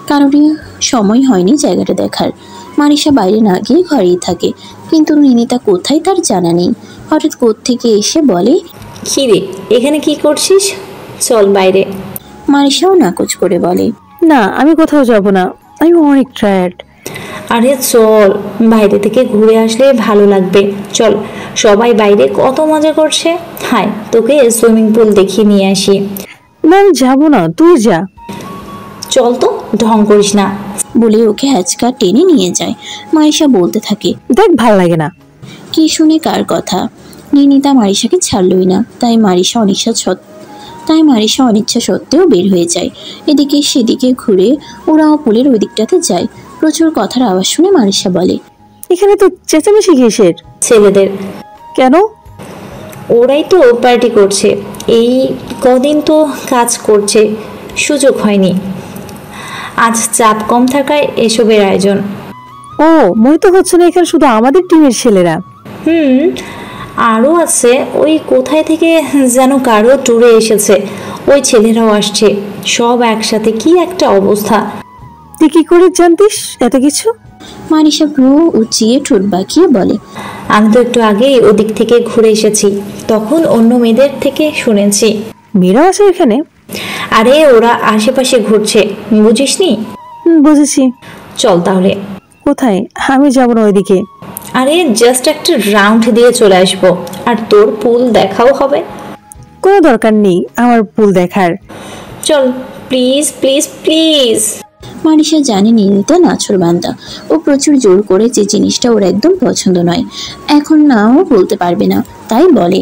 কারোরই সময় হয়নি জায়গাটা দেখার। মারিসা বাইরে না গিয়ে ঘরেই থাকে, কিন্তু নিনিতা কোথায় তার জানা নেই। হঠাৎ কোত্থেকে এসে বলে, কি রে, এখানে কি করছিস? চল বাইরে। মারিসাও নাকচ করে বলে, না, আমি কোথাও যাব না, আমি অনেক টায়ার্ড। আরে চল, বাইরে থেকে ঘুরে আসলে ভালো লাগবে। চল, সবাই বাইরে কত মজা করছে। হায়, তোকে সুইমিং পুল দেখিয়ে নিয়ে আসি। না, আমি যাবো না, তুই যা। চল তো, ঢং করিস না। বলে ওকে হ্যাচকা টেনে নিয়ে যায়। মারিসা বলতে থাকে, দেখ, ভাল লাগে না। কি শুনে কার কথা? নিনিতা মারিসাকে ছাড়লই না, তাই মারিসা অনিচ্ছা সত্ত্বেও বের হয়ে যায়। এদিকে সেদিকে ঘুরে ওরাও পুলের ওই দিকটাতে যায়। প্রচুর কথার আওয়াজ শুনে মারিসা বলে, এখানে তো চেঁচামেচি কিসের? ছেলেদের। কেন? ওরাই তো পার্টি করছে, এই কদিন তো কাজ করছে, সুযোগ হয়নি। আজ চাপ কম থাকায় এসবের আয়োজন। ও, মনে তো হচ্ছে না এখানে শুধু আমাদের টিমের ছেলেরা। আরও আছে, ওই কোথায় থেকে যেন কারো ট্যুরে এসেছে, ওই ছেলেরাও আসছে, সব একসাথে। কি একটা অবস্থা! তুই কি করে জানতিস এত কিছু? মারিসা ভ্রু উঁচিয়ে ঠোঁট বাঁকিয়ে বলে, আমি তো একটু আগেই ওদিক থেকে ঘুরে এসেছি, তখন অন্য মেয়েদের থেকে শুনেছি। মেয়েরাও আছে এখানে? আরে ওরা আশেপাশে ঘুরছে, বুঝিসনি? বুঝেছি। চল তাহলে। কোথায়? আমি যাবো না ওইদিকে। আরে জাস্ট একটা রাউন্ড দিয়ে চলে আসবো, আর তোর পুল দেখাও হবে। কোনো দরকার নেই আমার পুল দেখার। চল প্লিজ প্লিজ প্লিজ। মারিসা জানে নিনিতা নাছোড়বান্দা, ও প্রচুর জোর করে যে জিনিসটা ওর একদম পছন্দ নয়, এখন নাও বলতে পারবে না, তাই বলে,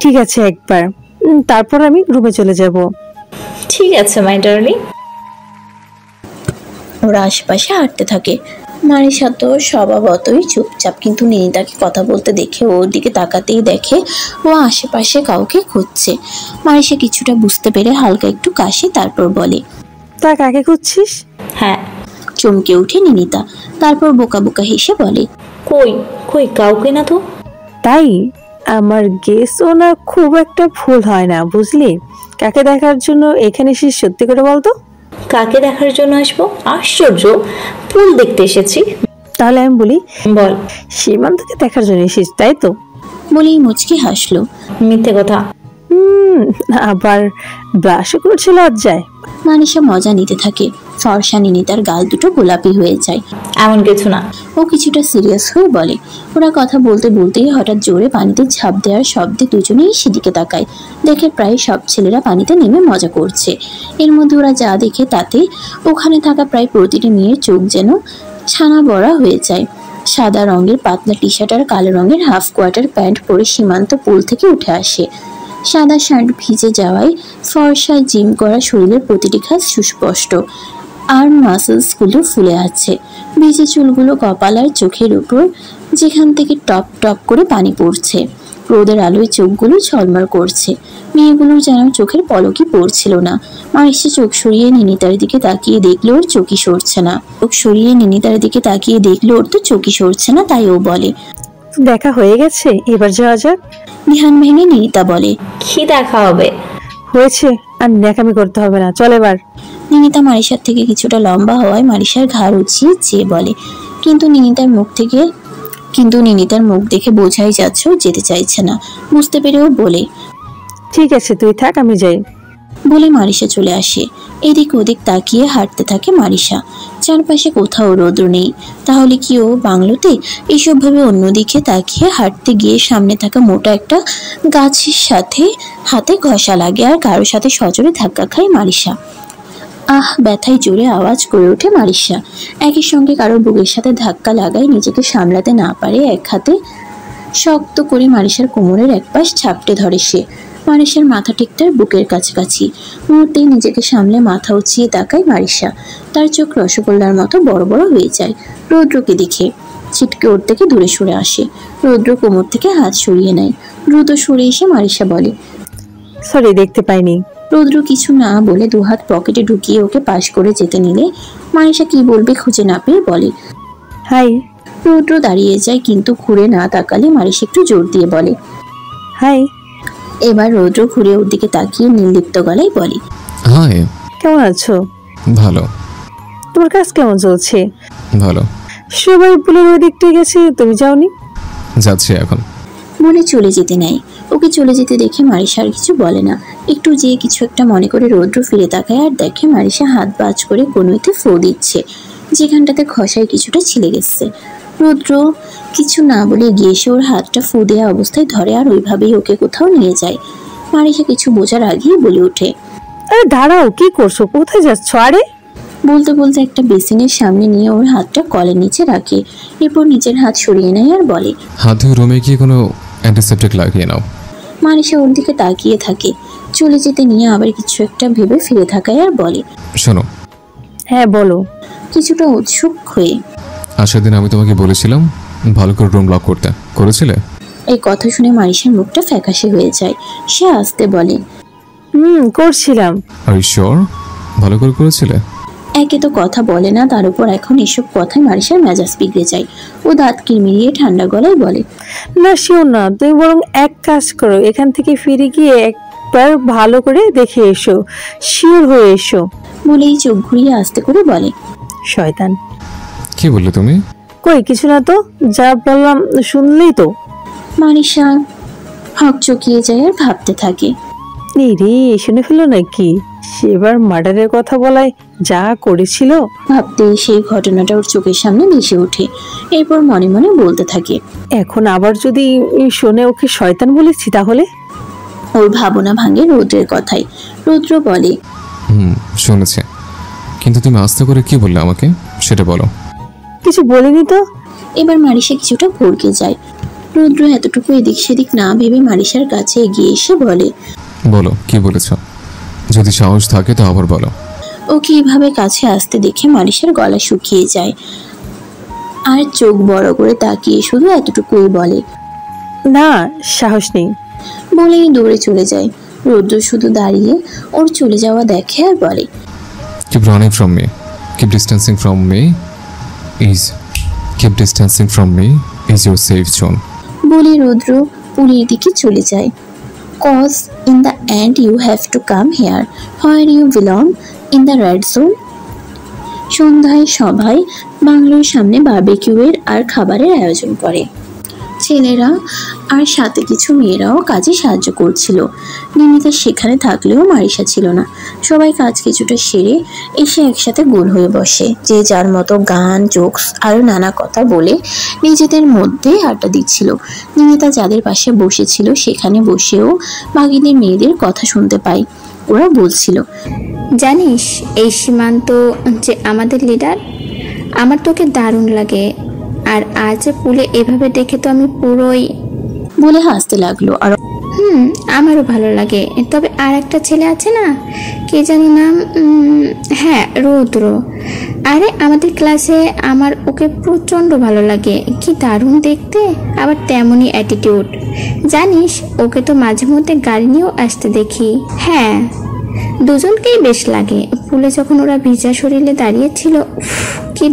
ঠিক আছে একবার, তারপর আমি রুমে চলে যাব। ঠিক আছে মাই ডার্লিং। ওরা আশেপাশে হাঁটতে থাকে। মারিসা তো স্বভাবতই চুপচাপ, কিন্তু নিনিতাকে কথা বলতে দেখে ওর দিকে তাকাতেই দেখে ও আশেপাশে কাউকে খুঁজছে। মারিসা কিছুটা বুঝতে পেরে হালকা একটু কাশে, তারপর বলে, তা কাকে খুঁজছিস? হ্যাঁ। চমকে উঠে নিনিতা, তারপর বোকা বোকা হেসে বলে, কই কই কাউকে না তো। তাই আমার গেসও না খুব একটা ভুল হয় না, বুঝলি? কাকে দেখার জন্য এখানে এসেছিস সত্যি করে বলতো? কাকে দেখার জন্য আসবো? আশ্চর্য, ফুল দেখতে এসেছি। তাহলে আমি বলি, বল। সীমান্তকে দেখার জন্য এসেছিস তাই তো? বলেই মুচকি হাসলো। মিথ্যে কথা। হুম, আবার ব্রাশ করছে লজ্জায়। মানিশা মজা নিতে থাকে। ফর্সা নিনিতার গাল দুটো গোলাপি হয়ে যায়। এমন কিছু না। ও কিছুটা সিরিয়াস হয়ে বলে। ওরা কথা বলতে বলতেই হঠাৎ জোরে পানিতে ঝাঁপ দেওয়ার শব্দে দুজনেই সেদিকে তাকায়। দেখে প্রায় সব ছেলেরা পানিতে নেমে মজা করছে। এর মধ্যে ওরা যা দেখে তাতে ওখানে থাকা প্রায় প্রতিটি মেয়ের চোখ যেন ছানা বড়া হয়ে যায়। সাদা রঙের পাতলা টি শার্ট আর কালো রঙের হাফ কোয়ার্টার প্যান্ট পরে সীমান্ত পুল থেকে উঠে আসে। সাদা শার্ট ভিজে যাওয়ায় ফর্সা জিম করা শরীরের প্রতিটি খাস সুস্পষ্ট, আর মাসেলসগুলো ফুলে আছে। ভিজে চুলগুলো কপাল আর চোখের উপর, যেখান থেকে টপ টপ করে পানি পড়ছে। রোদের আলোয় চোখগুলো ঝলমল করছে। মেয়েগুলোর যেন চোখের পলকই পড়ছিল না। মারিসা চোখ সরিয়ে নিনিতার দিকে তাকিয়ে দেখলো ওর চোখই সরছে না। চোখ সরিয়ে নিনিতার দিকে তাকিয়ে দেখলো ওর তো চোখই সরছে না। তাই ও বলে, দেখা হয়ে গেছে, এবার যাওয়া যাক। ধ্যান ভেঙে নিনিতা বলে, কি দেখা হবে? হয়েছে, আর ন্যাকামি করতে হবে না, চল এবার। নিনিতা মারিসার থেকে কিছুটা লম্বা হওয়ায় মারিসার ঘাড় উঁচিয়ে চেয়ে বলে, কিন্তু নিনিতার মুখ দেখে বোঝাই যাচ্ছে ও যেতে চাইছে না। বুঝতে পেরেও বলে, ঠিক আছে তুই থাক, আমি যাই। বলে মারিসা চলে আসে। এদিক ওদিক তাকিয়ে হাঁটতে থাকে মারিসা। চারপাশে কোথাও রৌদ্র নেই। তাহলে কি ও বাংলোতে? এইসব ভাবে অন্যদিকে তাকিয়ে হাঁটতে গিয়ে সামনে থাকা মোটা একটা গাছের সাথে হাতে ঘষা লাগে আর কারোর সাথে সজোরে ধাক্কা খায় মারিসা। আহ, ব্যথায় জোরে আওয়াজ করে ওঠে মারিসা। একই সঙ্গে কারোর বুকের সাথে ধাক্কা লাগায় নিজেকে সামলাতে না পারে এক হাতে শক্ত করে মারিসার কোমরের এক পাশ ঝাপটে ধরে সে। মারিসার মাথা ঠিক তার বুকের কাছাকাছি। মুহূর্তেই নিজেকে সামলে মাথা উঁচিয়ে তাকায় মারিসা। তার চোখ রসগোল্লার মতো বড় বড় হয়ে যায় রৌদ্রকে দেখে। ছিটকে ওর থেকে দূরে সরে আসে। রৌদ্র কোমর থেকে হাত সরিয়ে নেয়। দ্রুত সরে এসে মারিসা বলে, সরি, দেখতে পাইনি। রৌদ্র কিছু না বলে দুহাত পকেটে ঢুকিয়ে ওকে পাশ করে যেতে নিলে মারিসা কি বলবে খুঁজে না পেয়ে বলে, হাই। রৌদ্র দাঁড়িয়ে যায়, কিন্তু ঘুরে না তাকালে মারিসা একটু জোর দিয়ে বলে, হাই। এবার রৌদ্র ঘুরে ওর দিকে তাকিয়ে নির্লিপ্ত গলায় বলে, হাই। কেমন আছো? ভালো। তোমার কাজ কেমন চলছে? ভালো। সবাই পুলের ওই দিকটায় গেছে, তুমি যাওনি? যাচ্ছি এখন। বলে চলে যেতে নেয়। ওকে চলে যেতে দেখে মারিসা আর কিছু বলে না। একটু যেয়ে কিছু একটা মনে করে রৌদ্র ফিরে তাকায় আর দেখে মারিসা হাত বাজ করে কোনোতে ফো দিচ্ছে, যেখানটাতে খসায় কিছুটা ছিলে গেছে। রৌদ্র কিছু না বলে গিয়ে এসে ওর হাতটা ফু দেওয়া অবস্থায় ধরে আর ওইভাবেই ওকে কোথাও নিয়ে যায়। মারিসা কিছু বোঝার আগেই বলে ওঠে, আরে দাঁড়াও, কি করছো? কোথায় যাচ্ছ? আরে বলতে বলতে একটা বেসিনের সামনে নিয়ে ওর হাতটা কলের নিচে রাখে। এরপর নিজের হাত সরিয়ে নেয় আর বলে, হাত ধুয়ে রুমে গিয়ে কোনো অ্যান্টিসেপ্টিক লাগিয়ে নাও। মারিসা ওর দিকে তাকিয়ে থাকে। চলে যেতে নিয়ে আবার কিছু একটা ভেবে ফিরে থাকায় আর বলে, শোনো। হ্যাঁ বলো। কিছুটা উৎসুক হয়ে। আসার দিন আমি তোমাকে বলেছিলাম ভালো করে রুম লক করতে, করেছিলে? এই কথা শুনে মারিসার মুখটা ফ্যাকাশে হয়ে যায়। সে আস্তে বলে, করছিলাম। আর ইউ শিওর ভালো করে করেছিলে? একে তো কথা বলে না, তার উপর এখন এসব কথায় মারিসার মেজাজ বিগড়ে যায়। ও দাঁত কিরমিরিয়ে ঠান্ডা গলায় বলে, না শিওর না, তুমি বরং এক কাজ করো, এখান থেকে ফিরে গিয়ে একবার ভালো করে দেখে এসো, শিওর হয়ে এসো। বলেই চোখ ঘুরিয়ে আস্তে করে বলে, শয়তান। কি বললে তুমি? কই কিছু না তো, যা বললাম শুনলেই তো। মারিসা হক চকিয়ে যায় আর ভাবতে থাকে, এই রে, শুনে ফেলো নাকি? সেবার মার্ডারের কথা বলায় যা করেছিল। ভাবতেই সেই ঘটনাটা ওর চোখের সামনে ভেসে ওঠে। এরপর মনে মনে বলতে থাকে, এখন আবার যদি শুনে ওকে শয়তান বলেছি তাহলে? ওর ভাবনা ভাঙে রৌদ্রের কথায়। রৌদ্র বলে, শুনেছে, কিন্তু তুমি আস্তে করে কি বললে আমাকে সেটা বলো। কিছু বলিনি তো। এবার মারিসা কিছুটা ভড়কে যায়। রৌদ্র এতটুকু এদিক সেদিক না ভেবে মারিসার কাছে এগিয়ে এসে বলে, বলো কি বলেছ, যদি সাহস থাকে তো আবার বলো। ওকে এভাবে কাছে আসতে দেখে মারিসার গলা শুকিয়ে যায় আর চোখ বড় করে তাকিয়ে শুধু এতটুকুই বলে, না সাহস নেই। বলেই দৌড়ে চলে যায়। রৌদ্র শুধু দাঁড়িয়ে ওর চলে যাওয়া দেখে আর বলে, Keep running from me. Keep distancing from me is your safe zone. বলে রৌদ্র পুরীর দিকে চলে যায়। Cause in the end you have to come here where you belong, in the red zone. সন্ধ্যায় সবাই বাংলোর সামনে বারবিকিউয়ের আর খাবারের আয়োজন করে। ছেলেরা আর সাথে কিছু মেয়েরাও কাজে সাহায্য করছিল। নিমিতা সেখানে থাকলেও মারিসা ছিল না। সবাই কাজ কিছুটা সেরে এসে একসাথে গোল হয়ে বসে, যে যার মতো গান, জোকস আরও নানা কথা বলে নিজেদের মধ্যে আড্ডা দিচ্ছিল। নিমিতা যাদের পাশে বসেছিল সেখানে বসেও বাকিদের মেয়েদের কথা শুনতে পায়। ওরা বলছিল, জানিস এই সীমান্ত যে আমাদের লিডার, আমার তোকে দারুণ লাগে। আর আজ পুলে এভাবে দেখে তো আমি পুরোই বলে হাসতে লাগলো। আর আমারও ভালো লাগে। তবে আর একটা ছেলে আছে না, কে জানি নাম, হ্যাঁ রৌদ্র। আরে আমাদের ক্লাসে আমার ওকে প্রচণ্ড ভালো লাগে, কি দারুণ দেখতে, আবার তেমনই অ্যাটিটিউড। জানিস ওকে তো মাঝে মধ্যে গাড়ি নিয়েও আসতে দেখি। হ্যাঁ দুজনকেই বেশ লাগে। পুলে যখন ওরা ভিজা শরীরে দাঁড়িয়েছিল, কি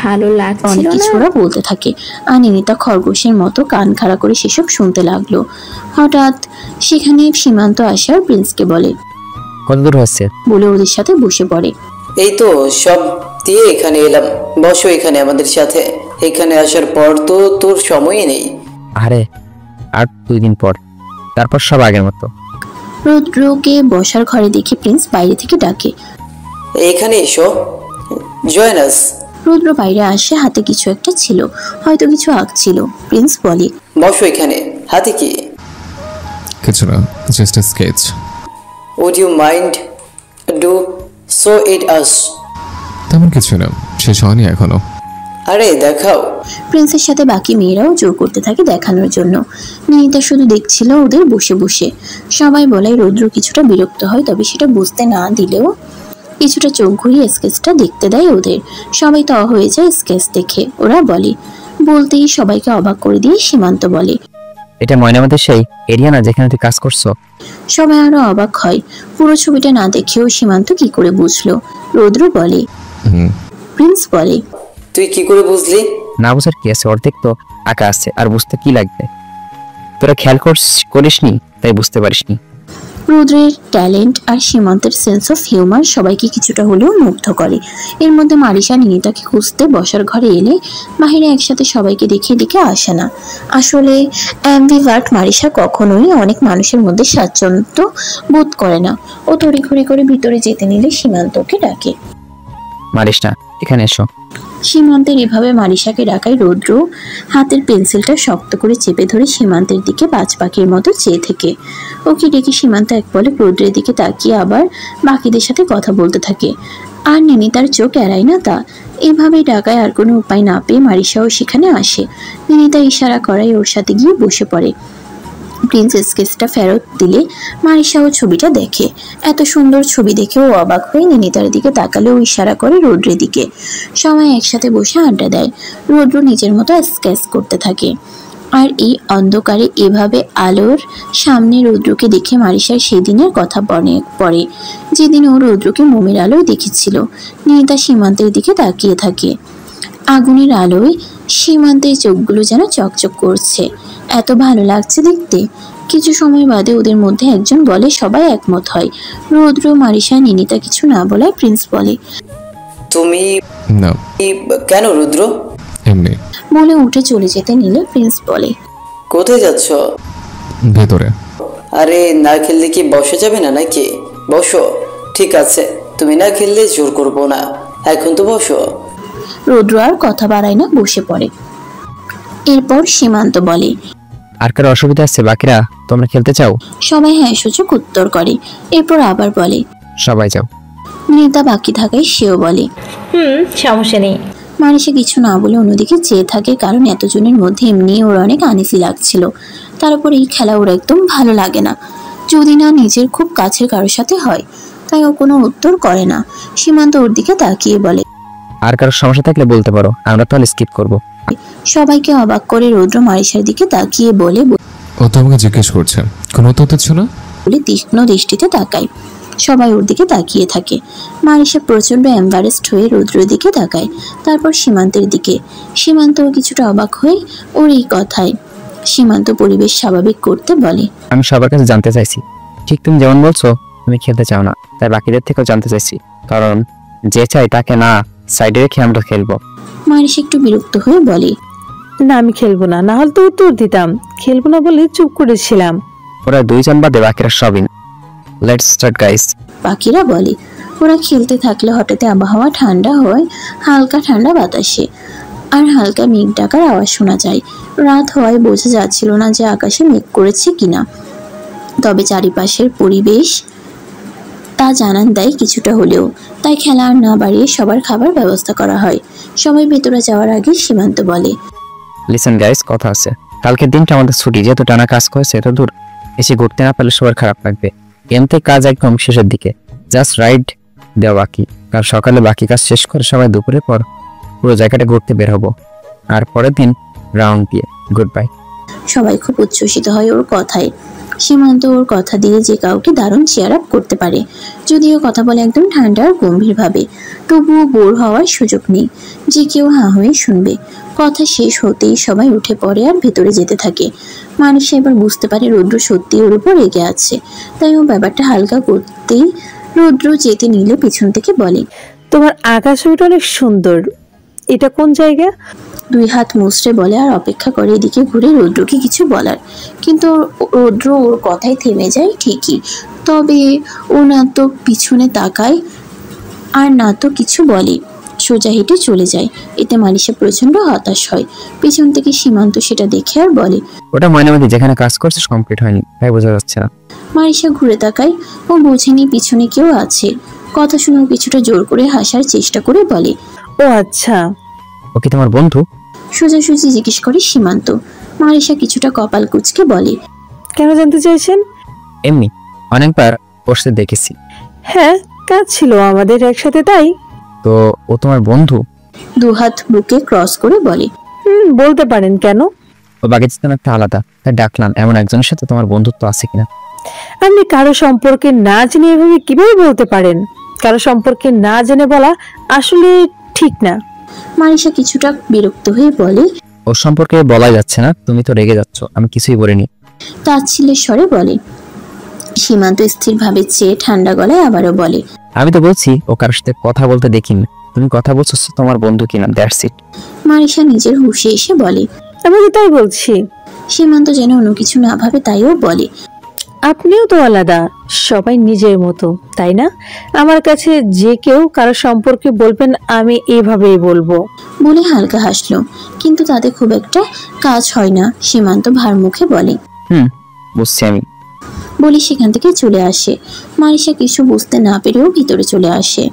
ভালো লাগছিল অনেক কিছু ওরা বলতে থাকে। আর নিমিতা খরগোশের মতো কান খাড়া করে সেসব শুনতে লাগলো। হঠাৎ সেখানে সীমান্ত আসে আর প্রিন্সকে বলে, কত দূর হচ্ছে বলে ওদের সাথে বসে পড়ে। এই তো সব দিয়ে এখানে এলাম, বসো এখানে আমাদের সাথে। এখানে আসার পর তো তোর সময়ই নেই। আরে আর 2 দিন পর, তারপর সব আগের মতো। রুদ্রকে বসার ঘরে দেখে প্রিন্স বাইরে থেকে ডাকে, এখানে এসো, জয়েন আস। রুদ্র বাইরে আসে, হাতে কিছু একটা ছিল, হয়তো কিছু আঁকছিল। প্রিন্স বলে, বসো এখানে। হাতে কি? কিছু না, just a sketch. Would you mind do show it us? তেমন কিছু না, শেষ হয়নি এখনো। আরে দেখাও। প্রিন্সের সাথে বাকি মেয়েরাও জোর করতে থাকে দেখানোর জন্য। নিহিতা শুধু দেখছিল ওদের বসে বসে। সবাই বলে রুদ্র কিছুটা বিরক্ত হয়, তবে সেটা বুঝতে না দিলেও কিছুটা চোখ ঘুরিয়ে স্কেচটা দেখতে দেয় ওদের। সবাই তো হয়ে যায় স্কেচ দেখে। ওরা বলে, বলতেই সবাইকে অবাক করে দিয়ে সীমান্ত বলে, এটা ময়নামতির সেই এরিয়া না যেখানে তুই কাজ করছো? সবাই আরো অবাক হয়। পুরো ছবিটা না দেখেও সীমান্ত কি করে বুঝলো? রুদ্র বলে। প্রিন্স বলে, তুই কি করে বুঝলি? না বুঝার কি আছে, অর্ধেক তো আঁকা আছে, আর বুঝতে কি লাগবে? তোরা খেয়াল করিসনি তাই বুঝতে পারিসনি। রুদ্রের ট্যালেন্ট আর সীমান্তের সেন্স অফ হিউমার সবাইকে কিছুটা হলেও মুগ্ধ করে। এর মধ্যে মারিসা নিনিতাকে খুঁজতে বসার ঘরে এলে বাহিরে একসাথে সবাইকে দেখে দেখে আসে না। আসলে অ্যাম্বিভার্ট মারিসা কখনোই অনেক মানুষের মধ্যে স্বাচ্ছন্দ্য বোধ করে না। ও তড়িঘড়ি করে ভিতরে যেতে নিলে সীমান্তকে ডাকে, মারিস না, এখানে এসো। সীমান্তের এভাবে মারিসাকে ডাকায় রৌদ্র হাতের পেন্সিলটা শক্ত করে চেপে ধরে সীমান্তের দিকে বাজ পাখির মতো চেয়ে থেকে। ওকে ডেকে সীমান্ত এক পলক রৌদ্রের দিকে তাকিয়ে আবার বাকিদের সাথে কথা বলতে থাকে। আর নিনি তার চোখ এড়ায় না তা। এভাবেই ডাকায় আর কোনো উপায় না পেয়ে মারিসাও সেখানে আসে। নিনি তার ইশারা করায় ওর সাথে গিয়ে বসে পড়ে। প্রিন্স স্কেচটা ফেরত দিলে মারিসাও ছবিটা দেখে। এত সুন্দর ছবি দেখে ও অবাক হয়ে নিনিতার দিকে তাকালে ও ইশারা করে রৌদ্রের দিকে। সবাই একসাথে বসে আড্ডা দেয়। রৌদ্র নিজের মতো স্কেচ করতে থাকে। আর এই অন্ধকারে এভাবে আলোর সামনে রৌদ্রকে দেখে মারিসার সেদিনের কথা মনে পড়ে, যেদিন ও রৌদ্রকে মোমের আলোয় দেখেছিল। নিনিতা সীমান্তের দিকে তাকিয়ে থাকে। আগুনের আলোয় সীমান্তের চোখগুলো যেন চকচক করছে, এত ভালো লাগছে দেখতে। কিছু সময় বাদে ওদের মধ্যে একজন বলে, সবাই একমত হয়। রৌদ্র, মারিসা, নিনিতা কিছু না বলায় প্রিন্স বলে, তুমি না। কেন রুদ্র? এমনি। বলে উঠে চলে যেতে নিলে প্রিন্স বলে, কোথায় যাচ্ছ? ভেতরে। আরে না খেললে কি বসে যাবে না নাকি? বসো। ঠিক আছে, তুমি না খেললে জোর করবো না, এখন তো বসো। রৌদ্র আর কথা বাড়ায় না, বসে পড়ে। এরপর সীমান্ত বলে, আর কারো অসুবিধা আছে? বাকিরা তোমরা খেলতে চাও? সবাই হ্যাঁ সূচক উত্তর করে। এরপর আবার বলে, সবাই যাও। নিতা বাকি থাকায় সেও বলে, সমস্যা নেই। মানিসা কিছু না বলে অন্যদিকে চেয়ে থাকে, কারণ এতজনের মধ্যে এমনি ওর অনেক আনিসি লাগছিল। তার উপর এই খেলা ওর একদম ভালো লাগে না, যদি না নিজের খুব কাছের কারোর সাথে হয়। তাই ও কোনো উত্তর করে না। সীমান্ত ওর দিকে তাকিয়ে বলে, আর কারো সমস্যা থাকলে বলতে পারো, আমরা তাহলে স্কিপ করব। সবাইকে অবাক করে রৌদ্র মারিসার দিকে তাকিয়ে বলে ও তো আমাকে জিজ্ঞেস করছে, কোনো উত্তর দিচ্ছ না? বলে তীক্ষ্ণ দৃষ্টিতে তাকায়। সবাই ওর দিকে তাকিয়ে থাকে। মারিসা প্রচন্ড এম্বারেসড হয়ে রৌদ্রের দিকে তাকায়, তারপর সীমান্তের দিকে। সীমান্তও কিছুটা অবাক হয়ে ওর এই কথায়। সীমান্ত পরিবেশ স্বাভাবিক করতে বলে, আমি সবার কাছে জানতে চাইছি, ঠিক তুমি যেমন বলছো তুমি খেলতে চাও না, তাই বাকিদের থেকেও জানতে চাইছি, কারণ যে চাই তাকে না সাইডে রেখে আমরা খেলবো। মারিসা একটু বিরক্ত হয়ে বলে, না আমি খেলবো না, না হলে তো উত্তর দিতাম। খেলবো না বলে চুপ করেছিলাম। ওরা দুইজন বাদে বাকিরা সবই। Let's start guys. বাকিরা বলে। ওরা খেলতে থাকলে হঠাৎ আবহাওয়া ঠান্ডা হয়, হালকা ঠান্ডা বাতাসে আর হালকা মেঘ ডাকার আওয়াজ শোনা যায়। রাত হওয়ায় বোঝা যাচ্ছিল না যে আকাশে মেঘ করেছে কিনা, তবে চারিপাশের পরিবেশ তা জানান দেয় কিছুটা হলেও। তাই খেলা আর না বাড়িয়ে সবার খাবার ব্যবস্থা করা হয়। সবাই ভেতরে যাওয়ার আগে সীমান্ত বলে, লিসেন গাইস, কথা আছে। কালকের দিনটা আমাদের ছুটি, যেহেতু টানা কাজ করেছে এত দূর এসে ঘুরতে না পারলে সবার খারাপ লাগবে। এমতে কাজ একদম শেষের দিকে, জাস্ট রাইড দেওয়া বাকি। কাল সকালে বাকি কাজ শেষ করে সবাই দুপুরের পর পুরো জায়গাটা ঘুরতে বের হবো, আর পরের দিন রাউন্ড দিয়ে গুড বাই। সবাই খুব উচ্ছ্বসিত হয় ওর কথায়। সীমান্ত ওর কথা দিয়ে যে কাউকে দারুণ চেয়ার আপ করতে পারে। যদিও কথা বলে একদম ঠান্ডা আর গম্ভীরভাবে, তবুও বোর হওয়ার সুযোগ নেই। যে কেউ হাঁ হয়ে শুনবে। কথা শেষ হতেই সবাই উঠে পড়ে আর ভেতরে যেতে থাকে। মানুষ এবার বুঝতে পারে রুদ্র সত্যি ওর উপর রেগে আছে, তাই ও ব্যাপারটা হালকা করতেই রুদ্র যেতে নিলে পিছন থেকে বলে, তোমার আঁকা ছবিটা অনেক সুন্দর, এটা কোন জায়গা? দুই হাত মুচড়ে বলে আর অপেক্ষা করে এদিকে ঘুরে রুদ্রকে কিছু বলার। কিন্তু রুদ্র ওর কথাই থেমে যায় ঠিকই, তবে ও না তো পিছনে তাকায় আর না তো কিছু বলে, সোজা হেঁটে চলে যায়। এতে মালিশা প্রচন্ড হতাশ হয়। পিছন থেকে সীমান্ত সেটা দেখে আর বলে, ওটা ময়নামতি যেখানে কাজ করছিস কমপ্লিট হয়নি, তাই বোঝা যাচ্ছে না। মালিশা ঘুরে তাকায়, ও বোঝেনি পিছনে কেউ আছে। কথা শুনে কিছুটা জোর করে হাসার চেষ্টা করে বলে, ও আচ্ছা, ও কি তোমার বন্ধু? সোজাসুজি জিজ্ঞেস করে সীমান্ত। মালিশা কিছুটা কপাল কুঁচকে বলে, কেন জানতে চাইছেন? এমনি অনেকবার বসতে দেখেছি। হ্যাঁ, কাজ ছিল আমাদের একসাথে, তাই। তো ও তোমার বন্ধু? দুহাত বুকে ক্রস করে বলে, বলতে পারেন। কেন? ও বাগেচিতান একটা আলাদা, তাই ডাকলাম। এমন একজনের সাথে তোমার বন্ধুত্ব আছে কিনা? আপনি কারো সম্পর্কে না জেনে এভাবে কিভাবে বলতে পারেন? কারো সম্পর্কে না জেনে বলা আসলে ঠিক না। মালিশা কিছুটা বিরক্ত হয়ে বলে, ওর সম্পর্কে বলা যাচ্ছে না, তুমি তো রেগে যাচ্ছ। আমি কিছুই বলিনি। তাচ্ছিল্যের স্বরে বলে। সীমান্ত স্থিরভাবে চেয়ে ঠান্ডা গলায় আবারও বলে, আমি তো বলছি ও কারোর সাথে কথা বলতে দেখিনি। তুমি কথা বলছো তোমার বন্ধু কিনা, দ্যাটস ইট। মালিশা নিজের হুঁশে এসে বলে, আমি তো তাই বলছি। সীমান্ত যেন অন্য কিছু না ভাবে তাইও বলে, আপনিও তো আলাদা, সবাই নিজের মতো, তাই না? আমার কাছে যে কেউ কারো সম্পর্কে বলবেন আমি এভাবেই বলবো। বলে হালকা হাসলো, কিন্তু তাতে খুব একটা কাজ হয় না। সীমান্ত ভার মুখে বলে, বুঝছি আমি। বলে সেখান থেকে চলে আসে। মালিশা কিছু বুঝতে না পেরেও ভিতরে চলে আসে।